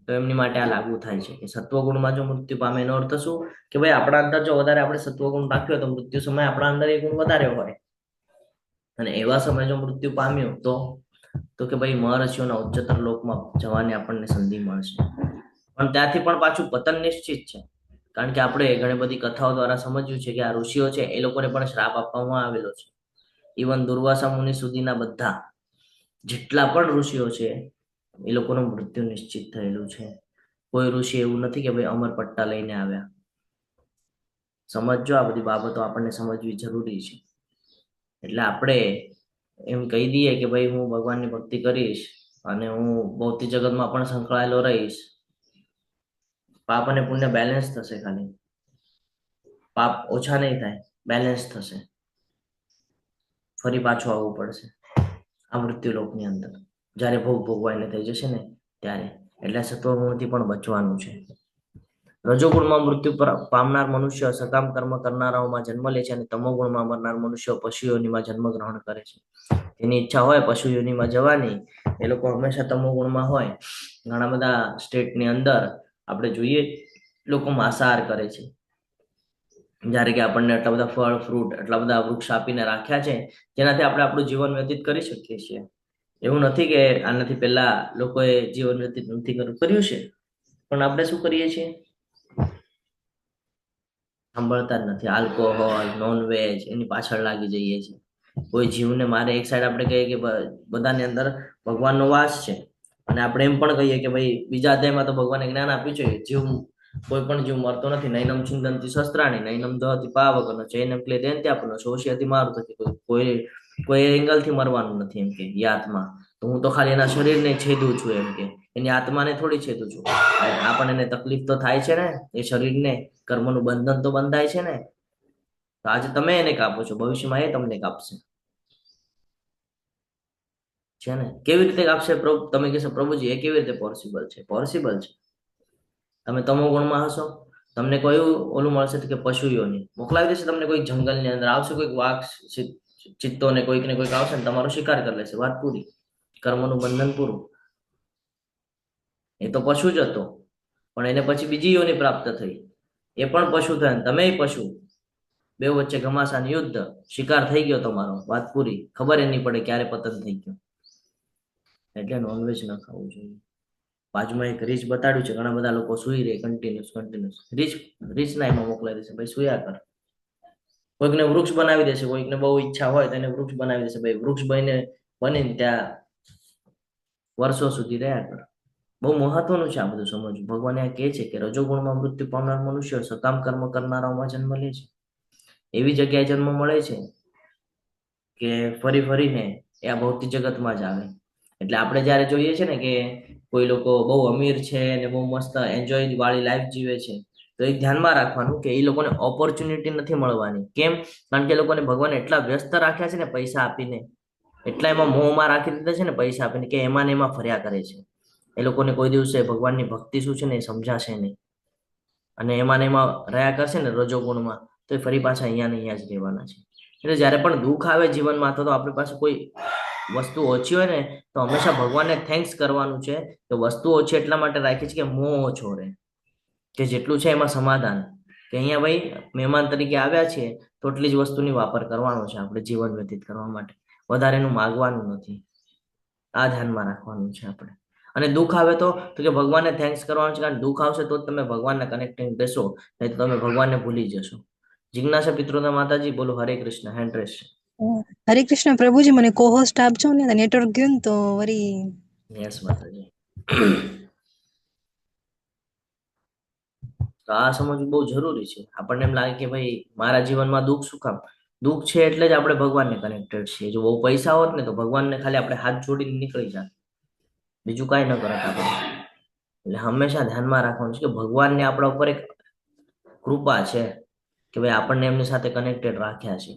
A: તો એમની માટે આ લાગુ થાય છે કે સત્વગુણમાં જો મૃત્યુ પામે એનો અર્થ શું કે ભાઈ આપણા અંદર જો વધારે આપણે સત્વગુણ રાખ્યો તો મૃત્યુ સમયે આપણા અંદર એ ગુણ વધારે હોય, અને એવા સમયે જો મૃત્યુ પામ્યું તો કે ભાઈ મહર્ષિઓના ઉચ્ચતર લોકમાં જવાની આપણને સંધિ મળશે. પણ ત્યાંથી પણ પાછું પતન નિશ્ચિત છે, કારણ કે આપણે ઘણી બધી કથાઓ દ્વારા સમજ્યું છે કે આ ઋષિઓ છે એ લોકોને પણ શ્રાપ આપવામાં આવેલો છે. ઇવન દુર્વાસા મુનિ સુધીના બધા જેટલા પણ ઋષિઓ છે એ લોકોનું મૃત્યુ નિશ્ચિત થયેલું છે. કોઈ ઋષિ એવું નથી કે ભાઈ અમર પટ્ટા લઈને આવ્યા. સમજજો, આ બધી બાબતો આપણને સમજવી જરૂરી છે. એટલે આપણે એમ કહી દઈએ કે ભાઈ હું ભગવાનની ભક્તિ કરીશ અને હું ભૌતિક જગતમાં પણ સંકળાયેલો રહીશ, પાપ અને પુણ્ય બેલેન્સ થશે, ખાલી પાપ ઓછા નહીં થાય, બેલેન્સ થશે. ફરી પાછું આવવું પડશે આ મૃત્યુ લોકની અંદર, જ્યારે ભોગ ભોગવાઈને થઈ જશે ને ત્યારે. એટલે સત્વગુણથી પણ બચવાનું છે. રજોગુણમાં મૃત્યુ પામનાર મનુષ્ય સકામ કર્મ કરનારાઓમાં જન્મ લે છે અને તમોગુણમાં મરનાર મનુષ્યો પશુ યોનિમાં જન્મ ગ્રહણ કરે છે. જેની ઈચ્છા હોય પશુ યોનિમાં જવાની, એ લોકો હંમેશા તમોગુણમાં હોય. ઘણા બધા સ્ટેટની અંદર આપણે જોઈએ લોકો માંસાહાર કરે છે, જ્યારે કે આપણને આટલા બધા ફળ ફ્રૂટ આટલા બધા વૃક્ષ આપીને રાખ્યા છે જેનાથી આપણે આપણું જીવન વ્યતીત કરી શકીએ છીએ. એવું નથી કે આનાથી પહેલા લોકોએ જીવન વ્યતીત નથી કર્યું છે, પણ આપણે શું કરીએ છીએ? સાંભળતા જ નથી. આલ્કોહોલ, નોનવેજ એની પાછળ લાગી જઈએ છીએ. કોઈ જીવને મારે એક સાઈડ આપણે કહીએ કે બધાની અંદર ભગવાનનો વાસ છે, અને આપણે એમ પણ કહીએ કે ભાઈ બીજા અધ્યાયમાં તો ભગવાને જ્ઞાન આપ્યું છે જીવ કોઈ પણ જીવ મરતો નથી. નૈનમ ચિંતનથી શસ્ત્રાણી નૈનમ દહતી પાવકનો ચૈનમ ક્લે દૈત્યાપનો શોષ્યથી મારુતિ. કોઈ એંગલથી મરવાનું નથી એમ કે એ આત્મા. તો હું તો ખાલી એના શરીરને છેદું છું એમ કે, એની આત્માને થોડી છેદું છું. આપણને એને તકલીફ તો થાય છે ને, એ શરીરને કર્મનું બંધન તો બંધાય છે ને. તો આજે તમે એને કાપો છો, ભવિષ્યમાં એ તમને કાપશે છે ને. કેવી રીતે કાપશે તમે કહેશો પ્રભુજી એ કેવી રીતે પોસિબલ છે? પોસિબલ છે. તમે તમો ગુણમાં હશો, તમને કોઈ ઓલું મળશે કે પશુ યોની મોકલાવી દેશે તમને, કોઈ જંગલની અંદર આવશે, કોઈક વાઘ ચિત્તો ને કોઈક આવશે ને તમારો શિકાર કરી લેશે, વાત પૂરી, કર્મનું બંધન પૂરું. એ તો પશુ જ હતો, પણ એને પછી બીજી યોની પ્રાપ્ત થઈ, એ પણ પશુ થયા, તમે પશુ. બે વચ્ચે ઘમાસાન યુદ્ધ, શિકાર થઈ ગયો તમારો, વાત પૂરી. ખબર એ નહીં પડે ક્યારે પતન થઈ ગયો. એટલે નોનવેજ ન ખાવું જોઈએ. બાજુમાં એક રીચ બતાડ્યું છે, ઘણા બધા લોકો સુઈ રહે કન્ટિન્યુઅસ રીચ ના એમાં મોકલાવી દેશે, ભાઈ સુયા કર. કોઈકને વૃક્ષ બનાવી દેશે, કોઈકને બહુ ઈચ્છા હોય તો એને વૃક્ષ બનાવી દેશે, ભાઈ વૃક્ષ બનીને ત્યાં વર્ષો સુધી રહ્યા કર. બહુ મહત્વનું છે આ બધું સમજવું. ભગવાન આ કહે છે કે રજોગુણમાં મૃત્યુ પામનાર મનુષ્ય સકામ કર્મ કરનારાઓમાં જન્મ લે છે. એવી જગ્યાએ જન્મ મળે છે કે ફરીને એ આ ભૌતિક જગતમાં જ આવે. એટલે આપણે જયારે જોઈએ છે ને કે કોઈ લોકો બહુ અમીર છે અને બહુ મસ્ત એન્જોય વાળી લાઈફ જીવે છે, તો એ ધ્યાનમાં રાખવાનું કે એ લોકોને ઓપોર્ચ્યુનિટી નથી મળવાની. કેમ? કારણ કે એ લોકોને ભગવાન એટલા વ્યસ્ત રાખ્યા છે ને પૈસા આપીને, એટલા એમાં મોહમાં રાખી દીધા છે ને પૈસા આપીને, કે એમાં ને એમાં ફર્યા કરે છે. એ લોકોને કોઈ દિવસે ભગવાનની ભક્તિ શું છે ને એ સમજાશે નહીં, અને એમાં ને એમાં રહ્યા કરશે ને રજોગુણમાં, તો એ ફરી પાછા અહીંયા ને અહીંયા જ રહેવાના છે. એટલે જયારે પણ દુઃખ આવે જીવનમાં, તો આપણી પાસે કોઈ વસ્તુ ઓછી હોય ને તો હંમેશા ભગવાનને થેન્ક્સ કરવાનું છે કે વસ્તુ ઓછી એટલા માટે રાખી છે કે મોહ ઓછો રહે, કે જેટલું છે એમાં સમાધાન, કે અહીંયા ભાઈ મહેમાન તરીકે આવ્યા છીએ તો એટલી જ વસ્તુની વાપર કરવાનો છે આપણે જીવન વ્યતીત કરવા માટે, વધારે એનું માગવાનું નથી. આ ધ્યાનમાં રાખવાનું છે આપણે. અને દુઃખ આવે તો કે ભગવાનને થેન્ક્સ કરવાનું છે, કારણ દુઃખ આવશે તો તમે ભગવાનને કનેક્ટિંગ દેશો, નહીં તો તમે ભગવાનને ભૂલી જશો. જિજ્ઞાસા પિતૃના માતાજી, બોલો હરે કૃષ્ણ. Hand race.
E: હરે કૃષ્ણ પ્રભુજી, મને કોહોસ્ટ આપજો ને, નેટવર્ક ગયું ને તો વરી.
A: યસ માતાજી. તો આ સમજવું બહુ જરૂરી છે. આપણને એમ લાગે કે ભાઈ મારા જીવનમાં દુઃખ શું કામ? દુઃખ છે એટલે જ આપણે ભગવાનને કનેક્ટેડ છીએ. જો બહુ પૈસા હોત ને તો ભગવાનને ખાલી આપણે હાથ જોડીને નીકળી જાય, બીજું કાંઈ ન કરત આપણે. એટલે હંમેશા ધ્યાનમાં રાખવાનું છે કે ભગવાનને આપણા ઉપર એક કૃપા છે કે ભાઈ આપણને એમની સાથે કનેક્ટેડ રાખ્યા છે.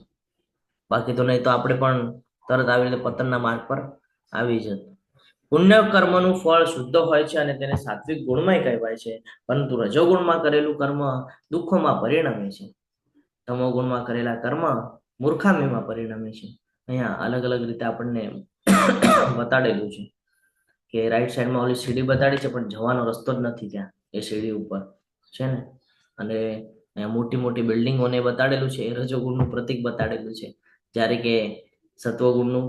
A: બાકી તો નહીં તો આપણે પણ તરત આવી રીતે પતનના માર્ગ પર આવી જત. પુણ્ય કર્મનું ફળ શુદ્ધ હોય છે અને તેને સાત્વિક ગુણમય કહેવાય છે, પરંતુ રજોગુણમાં કરેલું કર્મ દુઃખોમાં પરિણમે છે. તમોગુણમાં કરેલા કર્મ મૂર્ખામીમાં પરિણમે છે. અહીંયા અલગ અલગ રીતે આપણને બતાડેલું છે કે રાઈટ સાઈડમાં ઓલી સીડી બતાડી છે, પણ જવાનો રસ્તો જ નથી ત્યાં એ સીડી ઉપર છે ને. અને અહીંયા મોટી મોટી બિલ્ડિંગોને બતાડેલું છે, એ રજોગુણનું પ્રતીક બતાડેલું છે. જ્યારે કે સત્વગુણનું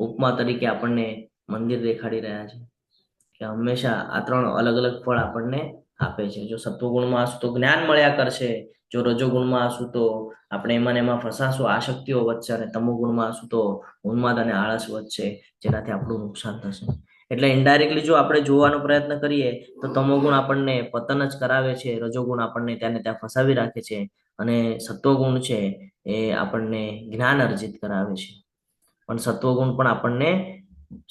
A: ઉપમા તરીકે આપણને મંદિર દેખાડી રહ્યા છે કે હંમેશા આ ત્રણ અલગ અલગ ફળ આપણને આપે છે. જો સત્વગુણમાં હશું તો જ્ઞાન મળ્યા કરશે, જો રજોગુણમાં હશું તો આપણે એમાં ને એમાં ફસાશું, આસક્તિઓ વધશે, અને તમોગુણમાં હશું તો ઉન્માદ અને આળસ વધશે, જેનાથી આપણું નુકસાન થશે. એટલે ઇનડાયરેક્ટલી જો આપણે જોવાનો પ્રયત્ન કરીએ તો તમોગુણ આપણને પતન જ કરાવે છે, રજોગુણ આપણને ત્યાં ત્યાં ફસાવી રાખે છે, અને સત્વગુણ છે એ આપણને જ્ઞાન અર્જિત કરાવે છે. પણ સત્વગુણ પણ આપણને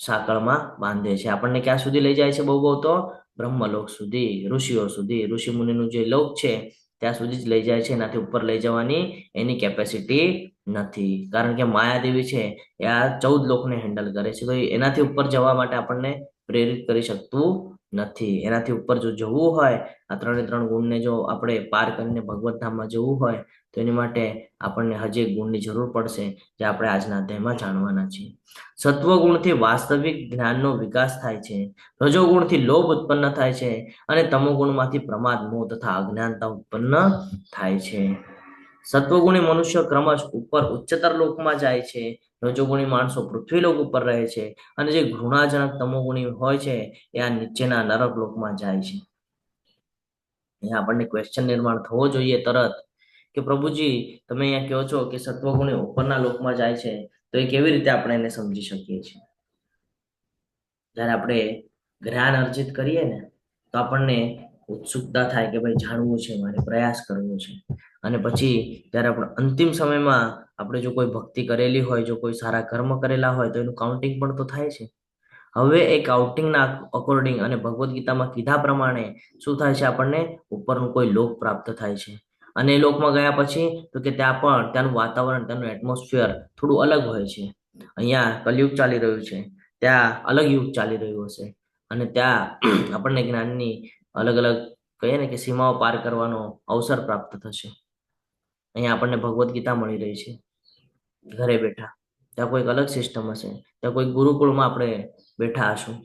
A: સાંકળમાં બાંધે છે. આપણને ક્યાં સુધી લઈ જાય છે? બહુ તો બ્રહ્મલોક સુધી, ઋષિઓ સુધી, ઋષિ મુનિનું જે લોક છે ત્યાં સુધી જ લઈ જાય છે. એનાથી ઉપર લઈ જવાની એની કેપેસિટી નથી, કારણ કે માયાદેવી છે એ આ 14 લોકને હેન્ડલ કરે છે. તો એનાથી ઉપર જવા માટે આપણને પ્રેરિત કરી શકતું નથી. એનાથી ઉપર જો જવું હોય, આ 3 ગુણને જો આપણે પાર કરીને ભગવત ધામમાં જવું હોય, તો એની માટે આપણને હજી એક ગુણની જરૂર પડશે, જે આપણે આજના અધ્યાયમાં જાણવાના છીએ. સત્વગુણથી વાસ્તવિક જ્ઞાનનો વિકાસ થાય છે, રજોગુણથી લોભ ઉત્પન્ન થાય છે, અને તમોગુણમાંથી પ્રમાદ, મોહ તથા અજ્ઞાનતા ઉત્પન્ન થાય છે. સત્વગુણી મનુષ્ય ક્રમશ ઉપર ઉચ્ચતર લોકમાં જાય છે, રજોગુણી માણસો પૃથ્વી લોક ઉપર રહે છે, અને જે ઘૃણાજનક તમોગુણી હોય છે એ આ નીચેના નરક લોકમાં જાય છે. અહીંયા આપણને ક્વેશ્ચન નિર્માણ થવો જોઈએ તરત કે પ્રભુજી તમે અહીંયા કહો છો કે સત્વગુણી ઉપરના લોકમાં જાય છે, તો એ કેવી રીતે આપણે એને સમજી શકીએ છીએ? જ્યારે આપણે જ્ઞાન અર્જિત કરીએ ને, તો આપણને ઉત્સુકતા થાય કે ભાઈ જાણવું છે, મારે પ્રયાસ કરવો છે. અને પછી જ્યારે આપણે અંતિમ સમયમાં આપણે જો કોઈ ભક્તિ કરેલી હોય, જો કોઈ સારા કર્મ કરેલા હોય, તો એનું કાઉન્ટિંગ પણ તો થાય છે. હવે એ કાઉન્ટિંગના અકોર્ડિંગ અને ભગવદ્ ગીતામાં કીધા પ્રમાણે શું થાય છે? આપણને ઉપરનું કોઈ લોક પ્રાપ્ત થાય છે. અને એ લોકમાં ગયા પછી તો કે ત્યાં પણ ત્યાંનું વાતાવરણ, ત્યાંનું એટમોસ્ફિયર થોડું અલગ હોય છે. અહીંયા કલયુગ ચાલી રહ્યું છે, ત્યાં અલગ યુગ ચાલી રહ્યું હશે, અને ત્યાં આપણને જ્ઞાનની અલગ અલગ કહીએ ને કે સીમાઓ પાર કરવાનો અવસર પ્રાપ્ત થશે. અહીંયા આપણને ભગવદ્ ગીતા મળી રહી છે ઘરે બેઠા. ત્યાં કોઈક અલગ સિસ્ટમ હશે, ત્યાં કોઈક ગુરુકુળમાં આપણે બેઠા હશું,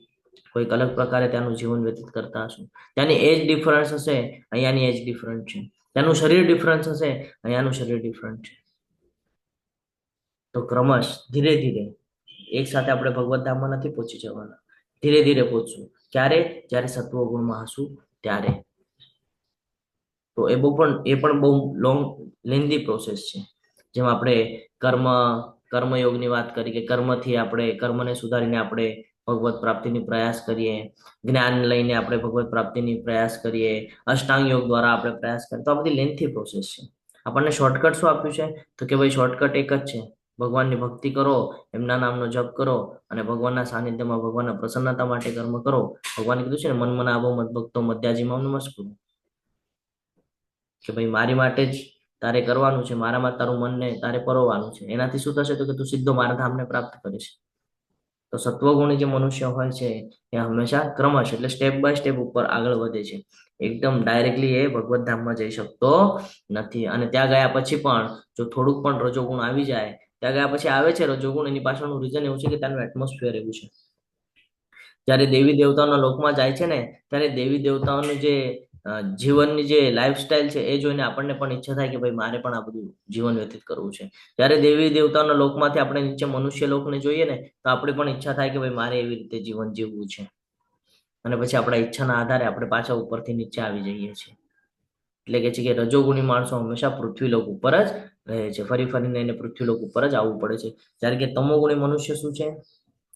A: કોઈક અલગ પ્રકારે ત્યાંનું જીવન વ્યતીત કરતા હશું. ત્યાંની એજ ડિફરન્સ હશે, અહીંયાની એજ ડિફરન્ટ છે. ત્યાંનું શરીર ડિફરન્સ હશે, અહીંયાનું શરીર ડિફરન્ટ છે. તો ક્રમશ ધીરે ધીરે એક સાથે આપણે ભગવત ધામમાં નથી પહોંચી જવાના, ધીરે ધીરે પહોંચશું. ક્યારે? જ્યારે સત્વગુણમાં હશું ત્યારે. તો એ પણ બહુ લોંગ લેન્ધી પ્રોસેસ છે. જેમ આપણે કર્મયોગની વાત કરી કે કર્મથી આપણે કર્મને સુધારીને આપણે ભગવત પ્રાપ્તિની પ્રયાસ કરીએ, જ્ઞાન લઈને આપણે ભગવત પ્રાપ્તિની પ્રયાસ કરીએ, અષ્ટાંગ યોગ દ્વારા આપણે પ્રયાસ કરીએ. તો આ બધી લેન્થી પ્રોસેસ છે. આપણને શોર્ટકટ શું આપ્યું છે? તો કે ભાઈ શોર્ટકટ એક જ છે, ભગવાનની ભક્તિ કરો, એમના નામનો જપ કરો, અને ભગવાનના સાનિધ્યમાં ભગવાનના પ્રસન્નતા માટે કર્મ કરો. ભગવાને કીધું છે ને, મન મના આવો મત ભક્તો મધ્યાજીમાં નમસ્કુરુ, કે ભાઈ મારી માટે જ તારે કરવાનું છે, મારામાં તારું મનને તારે પરોવાનું છે. એનાથી શું થશે? તો કે તું સીધો મારા ધામને પ્રાપ્ત કરીશ. તો સત્વગુણી જે મનુષ્ય હોય છે એ હંમેશા ક્રમશ એટલે સ્ટેપ બાય સ્ટેપ ઉપર આગળ વધે છે. એકદમ ડાયરેક્ટલી એ ભગવત ધામમાં જઈ શકતો નથી. અને ત્યાં ગયા પછી પણ જો થોડુંક પણ રજોગુણ આવી જાય, ત્યાં ગયા પછી આવે છે રજોગુણ, એની પાછળનું રીઝન એવું છે કે ત્યાંનું એટમોસ્ફિયર એવું છે. જ્યારે દેવી દેવતાઓના લોકમાં જાય છે ને, ત્યારે દેવી દેવતાઓનું જે જીવનની જે લાઈફસ્ટાઈલ છે એ જોઈને આપણને પણ ઈચ્છા થાય કે ભાઈ મારે પણ આ બધું જીવન વ્યતીત કરવું છે. જ્યારે દેવી દેવતાઓના લોકમાંથી આપણે નીચે મનુષ્ય લોકને જોઈએ ને, તો આપણી પણ ઈચ્છા થાય કે ભાઈ મારે એવી રીતે જીવન જીવવું છે. અને પછી આપણા ઈચ્છાના આધારે આપણે પાછા ઉપરથી નીચે આવી જઈએ છીએ. એટલે કે છે કે રજોગુણી માણસો હંમેશા પૃથ્વી લોક ઉપર જ રહે છે, ફરી ફરીને એને પૃથ્વી લોક ઉપર જ આવવું પડે છે. જ્યારે કે તમોગુણી મનુષ્ય શું છે?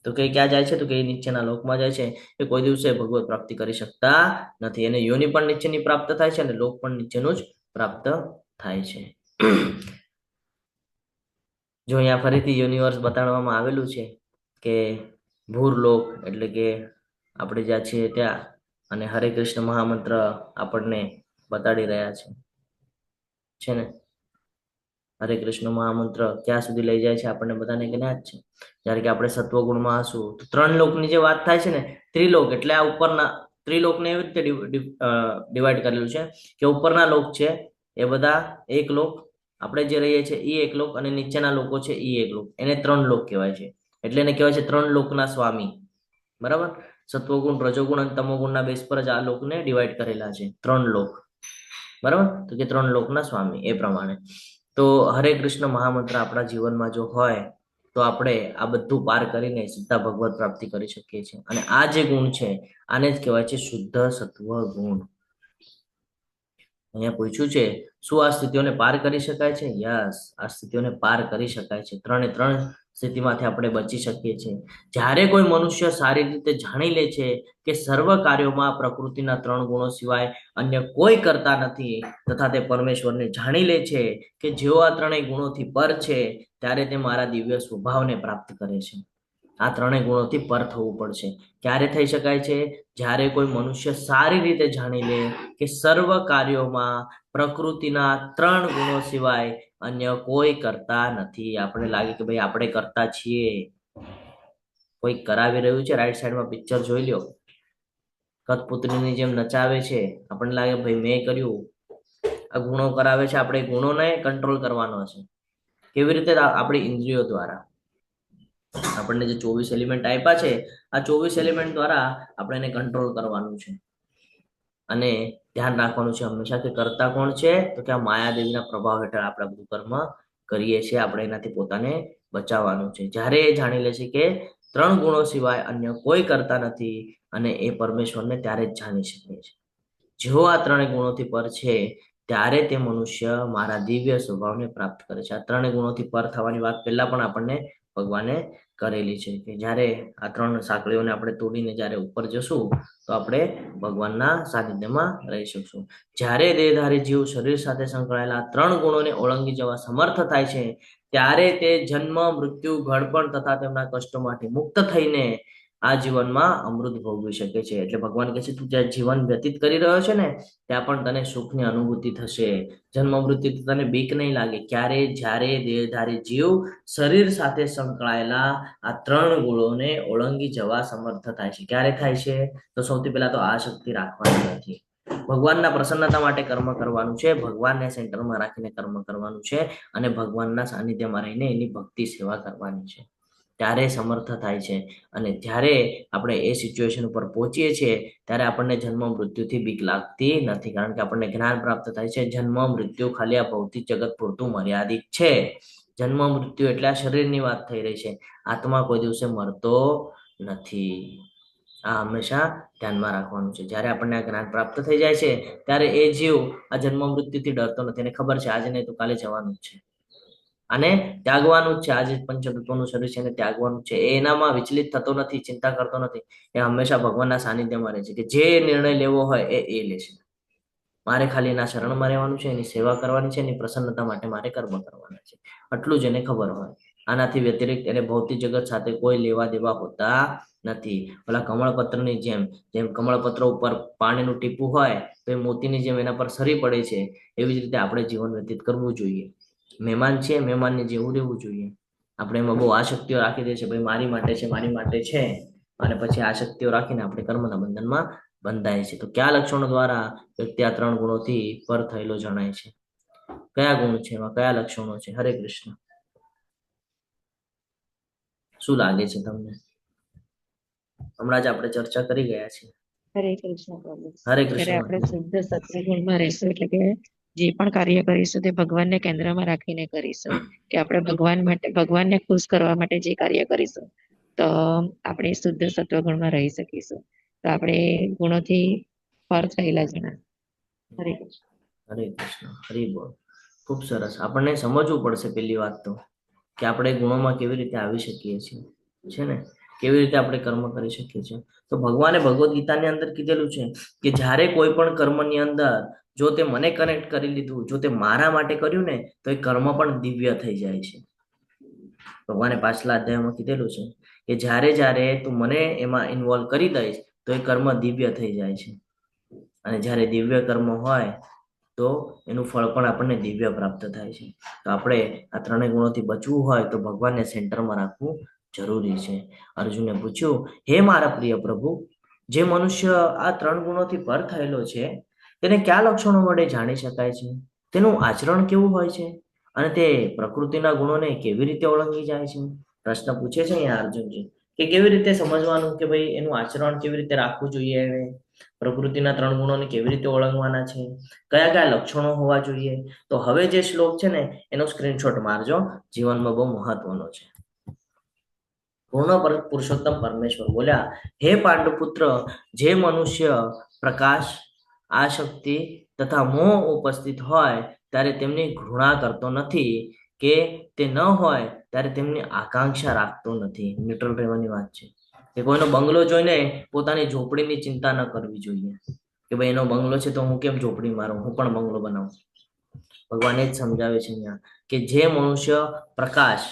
A: તો કે ક્યાં જાય છે? તો કે નીચેના લોકમાં જાય છે. એ કોઈ દિવસે ભગવત પ્રાપ્તિ કરી શકતા નથી. એને યોનિ પણ નીચેની પ્રાપ્ત થાય છે, અને લોક પણ નીચેનું જ પ્રાપ્ત થાય છે. જો અહીંયા ફરીથી યુનિવર્સ બતાડવામાં આવેલું છે કે ભૂરલોક એટલે કે આપણે જ્યાં છીએ ત્યાં, અને હરે કૃષ્ણ મહામંત્ર આપણને બતાડી રહ્યા છે ને. હરે કૃષ્ણ મહામંત્ર ક્યાં સુધી લઈ જાય છે આપણને બધાને જ્ઞાત છે. જ્યારે કે આપણે સત્વગુણમાં હશું તો 3 લોકની જે વાત થાય છે ને, ત્રિલોક એટલે આ ઉપરના ત્રિલોકને એવી રીતે ડિવાઈડ કરેલું છે કે ઉપરના લોક છે એ બધા એક લોક, આપણે જે રહીએ છીએ એ એક લોક, અને નીચેના લોકો છે એ એક લોક, એને 3 લોક કહેવાય છે. એટલે એને કહેવાય છે 3 લોકના સ્વામી. બરાબર. સત્વગુણ, રજોગુણ અને તમોગુણના બેઝ પર જ આ લોકને ડિવાઈડ કરેલા છે, 3 લોક. બરાબર. તો કે 3 લોકના સ્વામી એ પ્રમાણે. તો હરે કૃષ્ણ મહામંત્ર આપણા જીવનમાં જો હોય તો આપણે આ બધું પાર કરીને સીધા ભગવત પ્રાપ્તિ કરી શકીએ છીએ. અને આ જે ગુણ છે આને જ કહેવાય છે શુદ્ધ સત્વ ગુણ. અહીંયા પૂછ્યું છે શું આ સ્થિતિઓને પાર કરી શકાય છે? યસ, આ સ્થિતિઓને પાર કરી શકાય છે. 3 સ્થિતિમાંથી આપણે બચી શકીએ છીએ. જ્યારે કોઈ મનુષ્ય સારી રીતે જાણી લે છે કે સર્વ કાર્યોમાં પ્રકૃતિના 3 ગુણો સિવાય અન્ય કોઈ કરતા નથી, તથા તે પરમેશ્વરને જાણી લે છે કે જેઓ આ 3 ગુણોથી પર છે, ત્યારે તે મારા દિવ્ય સ્વભાવને પ્રાપ્ત કરે છે. આ 3 ગુણોથી પર થવું પડશે. ક્યારે થઈ શકાય છે? જ્યારે કોઈ મનુષ્ય સારી રીતે જાણી લે કે સર્વ કાર્યોમાં પ્રકૃતિના 3 ગુણો સિવાય અન્ય કોઈ કરતા નથી. આપણે લાગે કે ભાઈ આપણે કરતા છીએ, કોઈ કરાવી રહ્યું છે, રાઈટ સાઈડમાં પિક્ચર જોઈ લ્યો, કઠપુતળીની જેમ નચાવે છે, આપણને લાગે ભાઈ મેં કર્યું. આ ગુણો કરાવે છે, આપણે ગુણોને કંટ્રોલ કરવાનો છે. કેવી રીતે? આપણી ઇન્દ્રિયો દ્વારા. આપણને જે 24 એલિમેન્ટ આપ્યા છે, આ 24 એલિમેન્ટ દ્વારા આપણે એને કંટ્રોલ કરવાનું છે. અને ધ્યાન રાખવાનું છે હંમેશા કે કરતા કોણ છે? તો કે આ માયાદેવીના પ્રભાવ હેઠળ આપણે બધું કર્મ કરીએ છીએ. આપણે એનાથી પોતાને બચાવવાનું છે. જ્યારે એ જાણી લે છે કે 3 ગુણો સિવાય અન્ય કોઈ કરતા નથી અને એ પરમેશ્વરને ત્યારે જ જાણી શકે છે. જેઓ આ 3 ગુણોથી પર છે ત્યારે તે મનુષ્ય મારા દિવ્ય સ્વભાવને પ્રાપ્ત કરે છે. આ 3 ગુણોથી પર થવાની વાત પહેલા પણ આપણને ભગવાને કરેલી છે કે જ્યારે આ 3 સાંકળીઓને આપણે તોડીને જ્યારે ઉપર જશું તો આપણે ભગવાનના સાનિધ્યમાં રહી શકશું. જ્યારે દેહધારી જીવ શરીર સાથે સંકળાયેલા 3 ગુણોને ઓળંગી જવા સમર્થ થાય છે, ત્યારે તે જન્મ, મૃત્યુ, ઘડપણ તથા તેમના કષ્ટોમાંથી મુક્ત થઈને આ જીવનમાં અમૃત ભોગવી શકે છે. એટલે ભગવાન કહે છે તું જ્યાં જીવન વ્યતીત કરી રહ્યો છે ને, ત્યાં પણ તને સુખની અનુભૂતિ થશે. જન્મ મૃત્યુથી તને બીક નહીં લાગે. ક્યારે? જ્યારે દેહધારી જીવ શરીર સાથે સંકળાયેલા આ 3 ગુણોને ઓળંગી જવા સમર્થ થાય છે. ક્યારે થાય છે? તો સૌથી પહેલા તો આ શક્તિ રાખવાની નથી. ભગવાનના પ્રસન્નતા માટે કર્મ કરવાનું છે, ભગવાનને સેન્ટરમાં રાખીને કર્મ કરવાનું છે, અને ભગવાનના સાનિધ્યમાં રહીને એની ભક્તિ સેવા કરવાની છે. ત્યારે સમર્થ થાય છે. અને જ્યારે આપણે એ સિચ્યુએશન ઉપર પહોંચીએ છીએ ત્યારે આપણને જન્મ મૃત્યુથી બીક લાગતી નથી, કારણ કે આપણને જ્ઞાન પ્રાપ્ત થાય છે જન્મ મૃત્યુ ખાલી આ ભૌતિક જગત પૂરતું મર્યાદિત છે. જન્મ મૃત્યુ એટલે આ શરીરની વાત થઈ રહી છે. આત્મા કોઈ દિવસે મરતો નથી. આ હંમેશા ધ્યાનમાં રાખવાનું છે. જ્યારે આપણને આ જ્ઞાન પ્રાપ્ત થઈ જાય છે ત્યારે એ જીવ આ જન્મ મૃત્યુથી ડરતો નથી. એને ખબર છે આજે નહીં તો કાલે જવાનું જ છે, અને ત્યાગવાનું જ છે. આજે પંચતત્વનું શરીર છે એને ત્યાગવાનું છે. એ એનામાં વિચલિત થતો નથી, ચિંતા કરતો નથી. એ હંમેશા ભગવાનના સાનિધ્યમાં રહે છે કે જે નિર્ણય લેવો હોય એ લેશે. મારે ખાલી એના શરણમાં રહેવાનું છે, એની સેવા કરવાની છે, એની પ્રસન્નતા માટે મારે કર્મ કરવાના છે. આટલું જ એને ખબર હોય. આનાથી વ્યતિરિક્ત એને ભૌતિક જગત સાથે કોઈ લેવા દેવા હોતા નથી. ઓલા કમળપત્રની જેમ કમળપત્ર ઉપર પાણીનું ટીપું હોય તો એ મોતીની જેમ એના પર સરી પડે છે, એવી જ રીતે આપણે જીવન વ્યતીત કરવું જોઈએ. મહેમાન છે, મહેમાનને જેવું રહેવું જોઈએ. આપણે એમાં બહુ આસક્તિઓ રાખી દે છે, ભાઈ મારી માટે છે, મારી માટે છે, અને પછી આસક્તિઓ રાખીને આપણે કર્મના બંધનમાં બંધાય છે. તો કયા લક્ષણો દ્વારા વ્યક્તિ આ 3 ગુણોથી પર થયેલો જણાય છે? કયા ગુણ છે એમાં? કયા લક્ષણો છે? હરે કૃષ્ણ. શું લાગે છે તમને? હમણાં જ આપણે ચર્ચા કરી ગયા છીએ.
F: હરે કૃષ્ણ પ્રભુ.
A: હરે
F: ત્યારે
A: કૃષ્ણ.
F: આપણે શુદ્ધ સત્વગુણમાં રહીશું એટલે કે જે પણ કાર્ય કરીશું તે ભગવાનને કેન્દ્રમાં રાખીને કરીશું. કે આપણે ભગવાનને ખુશ કરવા માટે જે કાર્ય કરીશું તો આપણે શુદ્ધ સત્વગુણમાં રહી શકીશું. તો આપણે ગુણોથી પર થયેલા જણા. હરે કૃષ્ણ.
A: હરે કૃષ્ણ. હરિ બોલ. ખૂબ સરસ. આપણને સમજવું પડશે પહેલી વાત તો કે આપણે ગુણોમાં કેવી રીતે આવી શકીએ છીએ, છે ને? કેવી રીતે આપણે કર્મ કરી શકીએ છીએ. તો ભગવાને ભગવદ્ ગીતાની અંદર કીધેલું છે કે જ્યારે કોઈ પણ કર્મની અંદર જો તે મને કનેક્ટ કરી લીધું, જો તે મારા માટે કર્યું ને, તો એ કર્મ પણ દિવ્ય થઈ જાય છે. ભગવાને પાછલા અધ્યાયમાં કીધેલું છે કે જ્યારે તું મને એમાં ઇન્વોલ્વ કરી દઈશ તો એ કર્મ દિવ્ય થઈ જાય છે. અને જ્યારે દિવ્ય કર્મ હોય તો એનું ફળ પણ આપણને દિવ્ય પ્રાપ્ત થાય છે. તો આપણે આ ત્રણેય ગુણોથી બચવું હોય તો ભગવાનને સેન્ટરમાં રાખવું જરૂરી છે. અર્જુને પૂછ્યું, હે મારા પ્રિય પ્રભુ, જે મનુષ્ય આ 3 ગુણોથી પર થયેલો છે તેને કયા લક્ષણો વડે જાણી શકાય છે? તેનું આચરણ કેવું હોય છે? અને તે પ્રકૃતિના ગુણોને કેવી રીતે ઓળંગી જાય છે? પ્રશ્ન પૂછે છે અહીંયા અર્જુનજી કે કેવી રીતે સમજવાનું કે ભાઈ એનું આચરણ કેવી રીતે રાખવું જોઈએ, એને પ્રકૃતિના 3 ગુણોને કેવી રીતે ઓળંગવાના છે, કયા કયા લક્ષણો હોવા જોઈએ. તો હવે જે શ્લોક છે ને એનો સ્ક્રીનશોટ મારજો, જીવનમાં બહુ મહત્વનો છે. પૂર્ણ પુરુષોત્તમ પરમેશ્વર બોલ્યા, હે પાંડુપુત્ર, જે મનુષ્ય પ્રકાશ, આસક્તિ તથા મોહ ઉપસ્થિત હોય ત્યારે તેમની ઘૃણા કરતો નથી, કે તે ન હોય ત્યારે તેમની આકાંક્ષા રાખતો નથી. ન્યુટ્રલ રહેવાની વાત છે કે કોઈનો બંગલો જોઈને પોતાની ઝોપડીની ચિંતા ન કરવી જોઈએ કે ભાઈ એનો બંગલો છે તો હું કેમ ઝોપડી મારું, હું પણ બંગલો બનાવું. ભગવાન એ જ સમજાવે છે અહીંયા કે જે મનુષ્ય પ્રકાશ,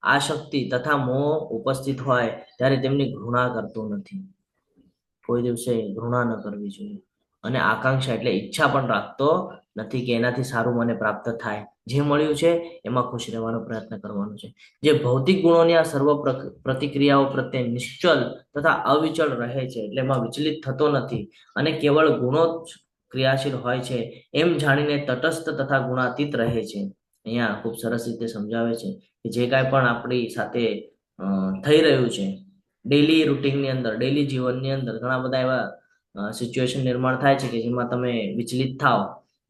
A: આસક્તિ તથા મોહ ઉપસ્થિત હોય ત્યારે તેમની ઘૃણા કરતો નથી. કોઈ દિવસે ઘૃણા ન કરવી જોઈએ. અને આકાંક્ષા એટલે ઈચ્છા પણ રાખતો નથી કે એનાથી સારું મને પ્રાપ્ત થાય. જે મળ્યું છે એમાં ખુશ રહેવાનો પ્રયત્ન કરવાનો છે. જે ભૌતિક ગુણોની આ સર્વ પ્રતિક્રિયાઓ પ્રત્યે નિશ્ચલ તથા અવિચળ રહે છે, એટલે એમાં વિચલિત થતો નથી અને કેવળ ગુણો જ ક્રિયાશીલ હોય છે એમ જાણીને તટસ્થ તથા ગુણાતીત રહે છે. અહીંયા ખૂબ સરસ રીતે સમજાવે છે કે જે કાંઈ પણ આપણી સાથે થઈ રહ્યું છે ડેલી રૂટીનની અંદર, ડેલી જીવનની અંદર ઘણા બધા એવા સિચ્યુએશન નિર્માણ થાય છે કે જેમાં તમે વિચલિત થાવ,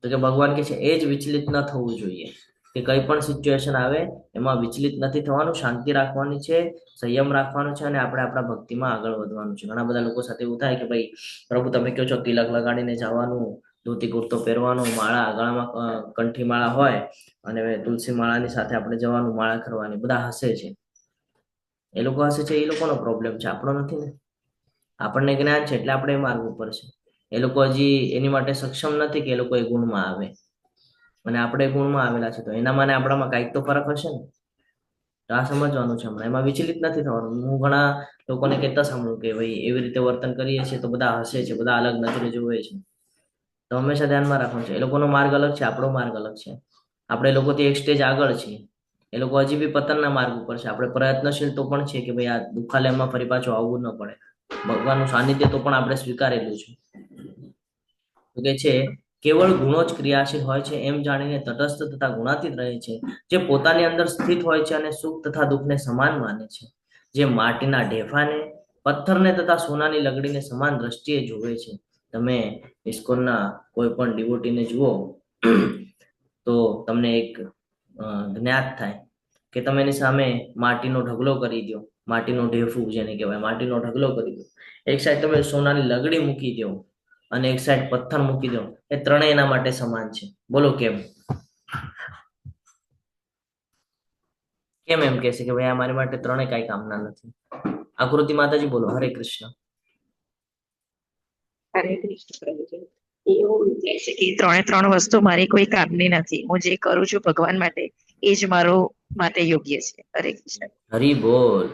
A: તો કે ભગવાન કહે છે એ જ વિચલિત ન થવું જોઈએ. કે કંઈ પણ સિચ્યુએશન આવે એમાં વિચલિત નથી થવાનું, શાંતિ રાખવાની છે, સંયમ રાખવાનો છે અને આપણે આપણા ભક્તિમાં આગળ વધવાનું છે. ઘણા બધા લોકો સાથે એવું થાય કે ભાઈ પ્રભુ તમે કહો છો તિલક લગાડીને જવાનું, ધોતી કુર્તો પહેરવાનો, માળા ગળામાં કંઠી માળા હોય અને તુલસી માળાની સાથે આપણે જવાનું, માળા કરવાની. બધા હસે છે, એ લોકો હસે છે, એ લોકોનો પ્રોબ્લેમ છે, આપણો નથી ને. આપણને જ્ઞાન છે એટલે આપણે એ માર્ગ ઉપર છે. એ લોકો હજી એની માટે સક્ષમ નથી કે એ લોકો એ ગુણમાં આવે અને આપણે ગુણમાં આવેલા છે, તો એનામાં ને આપણામાં કાંઈક તો ફરક હશે ને. તો આ સમજવાનું છે હમણાં, એમાં વિચલિત નથી થવાનું. હું ઘણા લોકોને કહેતા સાંભળું કે ભાઈ એવી રીતે વર્તન કરીએ છીએ તો બધા હસે છે, બધા અલગ નજરે જોવે છે. તો હંમેશા ધ્યાનમાં રાખવાનું છે એ લોકોનો માર્ગ અલગ છે, આપણો માર્ગ અલગ છે. આપણે એ લોકોથી એક સ્ટેજ આગળ છીએ, એ લોકો હજી બી પતનના માર્ગ ઉપર છે. આપણે પ્રયત્નશીલ તો પણ છે કે ભાઈ આ દુખાલયમાં ફરી પાછું આવવું ન પડે. ભગવાનનું સાનિધ્ય તો પણ આપણે સ્વીકારેલું છે. તો કે છે કેવળ ગુણો જ ક્રિયાશીલ હોય છે એમ જાણીને તટસ્થ તથા ગુણાતીત રહે છે, જે પોતાની અંદર સ્થિત હોય છે અને સુખ તથા દુઃખને સમાન માને છે, જે માટીના ઢેફાને, પથ્થરને તથા સોનાની લગડીને સમાન દ્રષ્ટિએ જોવે છે. તમે ઇસ્કોનના કોઈ પણ ડિવોટીને જુઓ તો તમને એક જ્ઞાત થાય કે તમે એની સામે માટીનો ઢગલો કરી દો, માટીનો ઢેફું જેને કહેવાય, માટીનો ઢગલો કરી દો, એક સાઈડ તમે સોનાની લગડી મૂકી દો અને એક સાઈડ પથ્થર મૂકી દો, એ ત્રણેય એના માટે સમાન છે. બોલો કેમ? કેમ એમ કહેશે કે ભાઈ આ મારી માટે ત્રણેય કઈ કામના નથી? આકૃતિ માતાજી બોલો. હરે કૃષ્ણ.
F: હરે કૃષ્ણ પ્રભુજી. એવું વિચારે છે કે 3 વસ્તુ મારી કોઈ કામની નથી. હું જે કરું છું ભગવાન માટે એ જ મારો માટે યોગ્ય છે. હરે કૃષ્ણ.
A: હરી બોલ.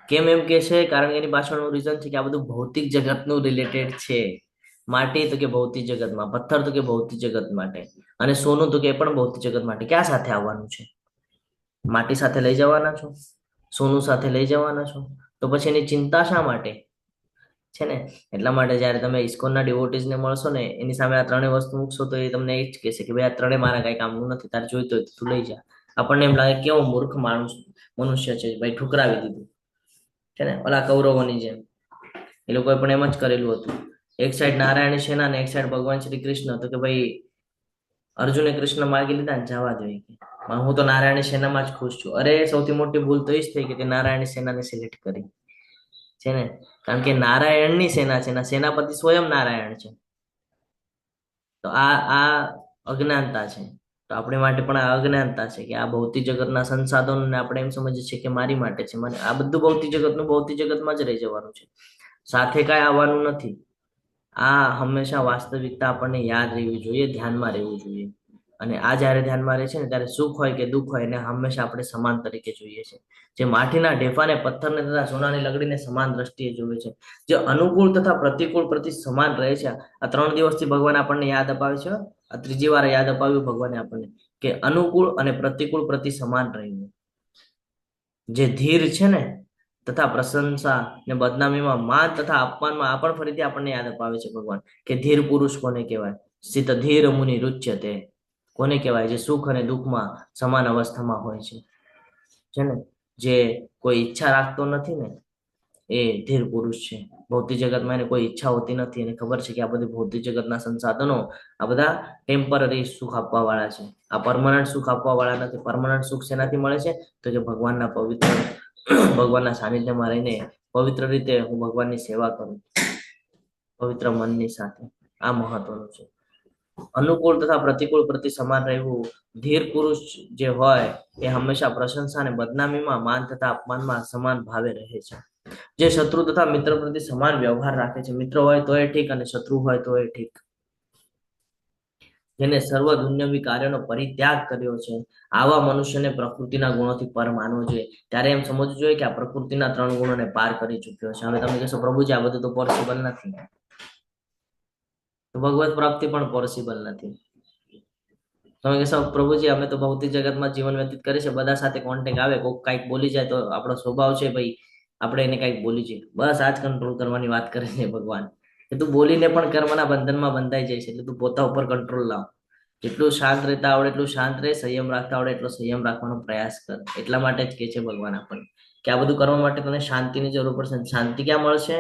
A: કેમ એમ કે છે? કારણ કે એની પાછળનું રીઝન છે કે આ બધું ભૌતિક જગતનું રિલેટેડ છે. માટી તો કે ભૌતિક જગતમાં, પથ્થર તો કે ભૌતિક જગત માટે, અને સોનું તો કે પણ ભૌતિક જગત માટે. ક્યાં સાથે આવવાનું છે? માટી સાથે લઈ જવાના છો? સોનું સાથે લઈ જવાના છો? તો પછી એની ચિંતા શા માટે છે ને? એટલા માટે જયારે તમે ઇસ્કોનના ડિવોટીઝને મળશો ને એની સામે આ ત્રણેય વસ્તુ મૂકશો તો એ તમને એ જ કહેશે કે ભાઈ આ ત્રણેય મારા કઈ કામનું નથી, તારે જોઈતો હોય તું લઈ જા. આપણને એમ લાગે કેવો મૂર્ખ માણસ મનુષ્ય છે ભાઈ, ઠુકરાવી દીધું છે ને. ઓલા કૌરવોની જેમ એ લોકોએ પણ એમ જ કરેલું હતું. એક સાઈડ નારાયણ સેના ને એક સાઈડ ભગવાન શ્રી કૃષ્ણ. તો કે ભાઈ અર્જુને કૃષ્ણ માગી લીધા ને જવા જોઈએ, હું તો નારાયણ સેનામાં જ ખુશ છું. અરે સૌથી મોટી ભૂલ તો એ જ થઈ કે તે નારાયણ સેનાને સિલેક્ટ કરી છે ને, કારણ કે નારાયણની સેના છે, સેનાપતિ સ્વયં નારાયણ છે. તો આ અજ્ઞાનતા છે. તો આપણી માટે પણ આ અજ્ઞાનતા છે કે આ ભૌતિક જગતના સંસાધનોને આપણે એમ સમજીએ છીએ કે મારી માટે છે, મને આ બધું ભૌતિક જગતનું ભૌતિક જગતમાં જ રહી જવાનું છે, સાથે કાંઈ આવવાનું નથી. આ હંમેશા વાસ્તવિકતા આપણને યાદ રહેવી જોઈએ, ધ્યાનમાં રહેવું જોઈએ. અને આ જ્યારે ધ્યાનમાં રહે છે ને ત્યારે સુખ હોય કે દુઃખ હોય એને હંમેશા આપણે સમાન તરીકે જોઈએ છે. જે માટીના ઢેફાને, પથ્થરને તથા સોનાની લગડીને સમાન દ્રષ્ટિએ જોવે છે, જે અનુકૂળ તથા પ્રતિકૂળ પ્રતિ સમાન રહે છે. આ 3 દિવસથી ભગવાન આપણને યાદ અપાવે છે આ ત્રીજી વાર યાદ અપાવ્યું ભગવાને આપણને કે અનુકૂળ અને પ્રતિકૂળ પ્રતિ સમાન રહેવું. જે ધીર છે ને તથા પ્રશંસા ને બદનામીમાં માન તથા અપમાનમાં આ પણ ફરીથી આપણને યાદ અપાવે છે ભગવાન કે ધીર પુરુષ કોને કહેવાય. સ્થિત ધીર મુનિ રુચ્યતે કોને કહેવાય? જે સુખ અને દુઃખમાં સમાન અવસ્થામાં હોય છે ને, જે કોઈ ઈચ્છા રાખતો નથી ને એ ધીર પુરુષ છે. ભૌતિક જગતમાં એને કોઈ ઈચ્છા હોતી નથી. એને ખબર છે કે આ બધી ભૌતિક જગતના સંસાધનો આ બધા ટેમ્પરરી સુખ આપવા વાળા છે, આ પરમનન્ટ સુખ આપવા વાળા નથી. પરમનન્ટ સુખ શેનાથી મળે છે? તો કે ભગવાનના પવિત્ર ભગવાનના સાનિધ્યમાં રહીને પવિત્ર રીતે હું ભગવાનની સેવા કરું પવિત્ર મનની સાથે. આ મહત્વનું છે. અનુકૂળ તથા પ્રતિકૂળ પ્રતિ સમાન રહેવું. ધીર પુરુષ જે હોય એ હંમેશા પ્રશંસા અને બદનામીમાં માન તથા અપમાનમાં સમાન ભાવે રહે છે. જે શત્રુ તથા મિત્ર પ્રતિ સમાન વ્યવહાર રાખે છે. મિત્ર હોય તો એ ઠીક અને શત્રુ હોય તો એ ઠીક. જેને સર્વ દુન્યવી કાર્યનો પરિત્યાગ કર્યો છે. આવા મનુષ્યને પ્રકૃતિના ગુણોથી પર માનવો જોઈએ. ત્યારે એમ સમજવું જોઈએ કે આ પ્રકૃતિના 3 ગુણોને પાર કરી ચુક્યો છે. હવે તમે કહેશો પ્રભુજી આ બધું તો પોસિબલ નથી, તો ભગવત પ્રાપ્તિ પણ પોસિબલ નથી. તમે કહેશો પ્રભુજી અમે તો ભૌતિક જગતમાં જીવન વ્યતીત કરીએ છીએ, બધા સાથે કોન્ટેક્ટ આવે, કોઈક કાંઈક બોલી જાય તો આપણો સ્વભાવ છે ભાઈ આપણે એને કાંઈક બોલી જઈએ. બસ આ જ કંટ્રોલ કરવાની વાત કરે છે ભગવાન કે તું બોલીને પણ કર્મના બંધનમાં બંધાઈ જાય છે. એટલે તું પોતા ઉપર કંટ્રોલ લાવ. જેટલું શાંત રહેતા આવડે એટલું શાંત રહે, સંયમ રાખતા આવડે એટલો સંયમ રાખવાનો પ્રયાસ કર. એટલા માટે જ કહે છે ભગવાન આપણને કે આ બધું કરવા માટે તને શાંતિની જરૂર પડશે. શાંતિ ક્યાં મળશે?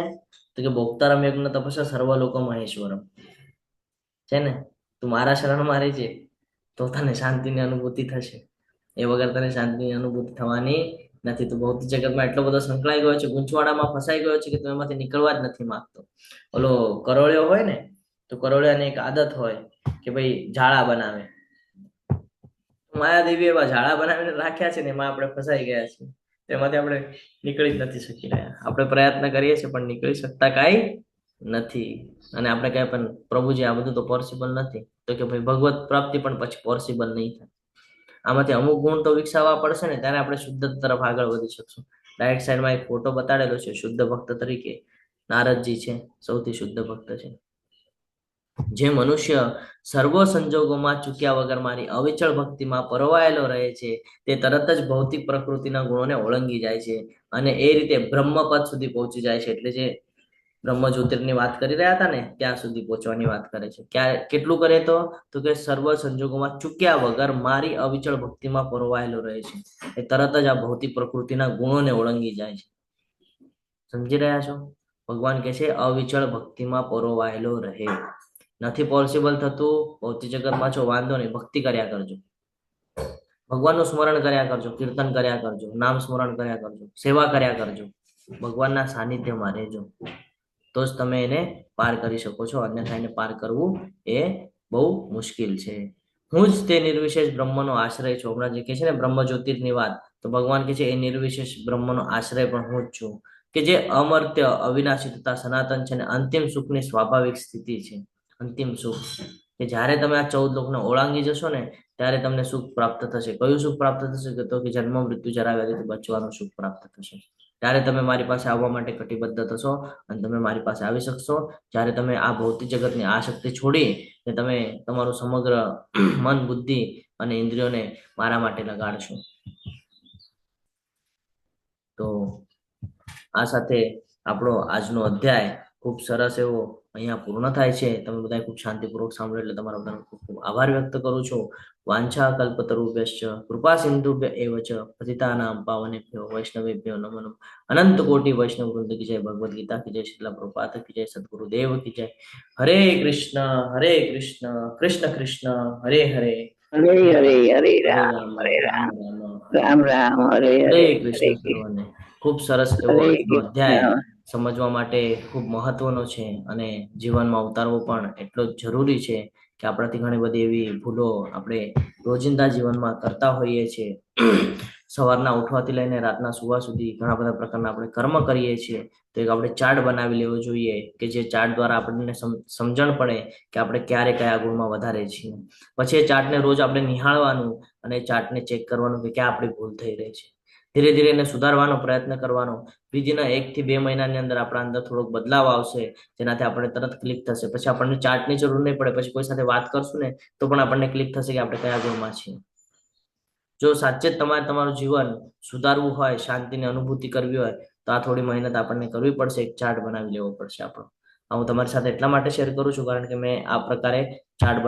A: તો કે ભોક્તારમ યજ્ઞ તપસ્યા સર્વ લોકો મહેશ્વરમ છે ને. તું મારા શરણમાં રહેજે તો તને શાંતિની અનુભૂતિ થશે. એ વગર તને શાંતિની અનુભૂતિ થવાની નથી. તું ભૌતિક જગતમાં એટલો બધો સંકળાઈ ગયો છે, ગૂંચવાડામાં ફસાઈ ગયો છે કે તું એમાંથી નીકળવા જ નથી માંગતો. ઓલો કરોળિયો હોય ને, તો કરોળિયાની એક આદત હોય કે ભાઈ ઝાડા બનાવે. માયાદેવી એવા ઝાડા બનાવીને રાખ્યા છે ને એમાં આપણે ફસાઈ ગયા છીએ. તેમાંથી આપણે નીકળી જ નથી શકી રહ્યા. આપણે પ્રયત્ન કરીએ છીએ પણ નીકળી શકતા કાંઈ નથી. અને આપણે કહે પણ પ્રભુજી આ બધું તો પોસિબલ નથી. તો કે ભાઈ ભગવત પ્રાપ્તિ પણ પછી પોસિબલ નહીં થાય. આમાંથી અમુક ગુણ તો વિકસાવવા પડશે ને ત્યારે આપણે શુદ્ધ તરફ આગળ વધી શકશું. રાઈટ સાઈડમાં એક ફોટો બતાડેલો છે શુદ્ધ ભક્ત તરીકે. નારદજી છે, સૌથી શુદ્ધ ભક્ત છે. જે મનુષ્ય સર્વ સંજોગોમાં ચૂક્યા વગર મારી અવિચળ ભક્તિમાં પરોવાયેલો રહે છે તે તરત જ ભૌતિક પ્રકૃતિના ગુણોને ઓળંગી જાય છે અને એ રીતે બ્રહ્મપદ સુધી પહોંચી જાય છે. એટલે જે બ્રહ્મ જ્યોતિર્ની વાત કરી રહ્યા હતા ને ત્યાં સુધી પહોંચવાની વાત કરે છે. કેટલું કરે તો કે સર્વ સંજોગોમાં ચૂક્યા વગર મારી અવિચળ ભક્તિમાં પરોવાયેલો રહે છે. એ તરત જ આ ભૌતિક પ્રકૃતિના ગુણોને ઓળંગી જાય છે. સમજી રહ્યા છો? ભગવાન કહે છે અવિચળ ભક્તિમાં પરોવાયેલો રહે. નથી પોસિબલ થતું, ભૌતિક જગતમાં છો વાંધો નહીં, ભક્તિ કર્યા કરજો, ભગવાનનું સ્મરણ કર્યા કરજો, કીર્તન કર્યા કરજો, નામ સ્મરણ કર્યા કરજો, સેવા કર્યા કરજો, ભગવાનના સાનિધ્યમાં રહેજો, તો જ તમે એને પાર કરી શકો છો. અન્યથા એને પાર કરવું એ બહુ મુશ્કેલ છે. હું જ તે નિર્વિશેષ બ્રહ્મનો આશ્રય છું. હમણાં જે કહે છે ને બ્રહ્મ જ્યોતિર્ની વાત, તો ભગવાન કહે છે એ નિર્વિશેષ બ્રહ્મનો આશ્રય પણ હું જ છું કે જે અમર્ત્ય, અવિનાશી તથા સનાતન છે અને અંતિમ સુખની સ્વાભાવિક સ્થિતિ છે. અંતિમ સુખ કે જ્યારે તમે આ 14 લોકને ઓળંગી જશો ને ત્યારે તમને સુખ પ્રાપ્ત થશે. કયું સુખ પ્રાપ્ત થશે? તો કે જન્મ મૃત્યુ જરા વ્યાધિથી બચવાનું સુખ પ્રાપ્ત થશે. ત્યારે તમે મારી પાસે આવવા માટે કટિબદ્ધ થશો અને તમે મારી પાસે આવી શકશો જ્યારે તમે આ ભૌતિક જગતની આસક્તિ છોડી ને તમે તમારું સમગ્ર મન, બુદ્ધિ અને ઇન્દ્રિયોને મારા માટે લગાડશો. તો આ સાથે આપણો આજનો અધ્યાય ખૂબ સરસ એવો અહીંયા પૂર્ણ થાય છે. તમે બધા ખૂબ શાંતિપૂર્વક સાંભળ્યું એટલે તમારા બધાનો ખૂબ ખૂબ આભાર વ્યક્ત કરું છું. વાંછા કલ્પતરુભ્યશ્ચ કૃપા સિંધુભ્ય એવ ચ પતિતાનાં પાવનેભ્યો વૈષ્ણવેભ્યો નમો નમઃ. અનંત કોટી વૈષ્ણવ વૃંદ કી જય, ભગવદ ગીતા કી જય, શ્રીલ પ્રભુપાદ કી જય, સદગુરુદેવ કી જય. હરે કૃષ્ણ કૃષ્ણ કૃષ્ણ હરે હરે,
D: હરે હરે હરે
A: રામ
D: રામ હરે રામ
A: રામ
D: રામ રામ હરે
A: હરે
D: હરે
A: કૃષ્ણ. સર્વને ખૂબ સરસ એવો
D: હરે
A: આજનો અધ્યાય
D: કૃષ્ણ.
A: સમજવા માટે ખૂબ મહત્વનો છે અને જીવનમાં ઉતારવો પણ એટલો જ જરૂરી છે કે આપણાથી ઘણી બધી એવી ભૂલો આપણે રોજિંદા જીવનમાં કરતા હોઈએ છીએ. સવારના ઉઠવાથી લઈને રાતના સુવા સુધી ઘણા બધા પ્રકારના આપણે કર્મ કરીએ છીએ. તો એક આપણે ચાર્ટ બનાવી લેવો જોઈએ કે જે ચાર્ટ દ્વારા આપણને સમજણ પડે કે આપણે ક્યારે કયા ગુણમાં વધારે છીએ. પછી એ ચાર્ટને રોજ આપણે નિહાળવાનું અને ચાર્ટને ચેક કરવાનું કે ક્યાં આપણી ભૂલ થઈ રહી છે. ધીરે ધીરે એને સુધારવાનો પ્રયત્ન કરવાનો. બીજીના 1 થી 2 મહિનાની અંદર આપણા અંદર થોડોક બદલાવ આવશે, જેનાથી આપણે તરત ક્લિક થશે. પછી આપણને ચાર્ટની જરૂર નહીં પડે. પછી કોઈ સાથે વાત કરશું ને તો પણ આપણને ક્લિક થશે કે આપણે કયા ગુણમાં છીએ. જો સાચે જ તમારે તમારું જીવન સુધારવું હોય, શાંતિની અનુભૂતિ કરવી હોય, તો આ થોડી મહેનત આપણને કરવી પડશે. એક ચાર્ટ બનાવી લેવો પડશે આપણો. હું તમારી સાથે એટલા માટે શેર કરું છું કારણ કે મેં આ પ્રકારે ચાર્ટ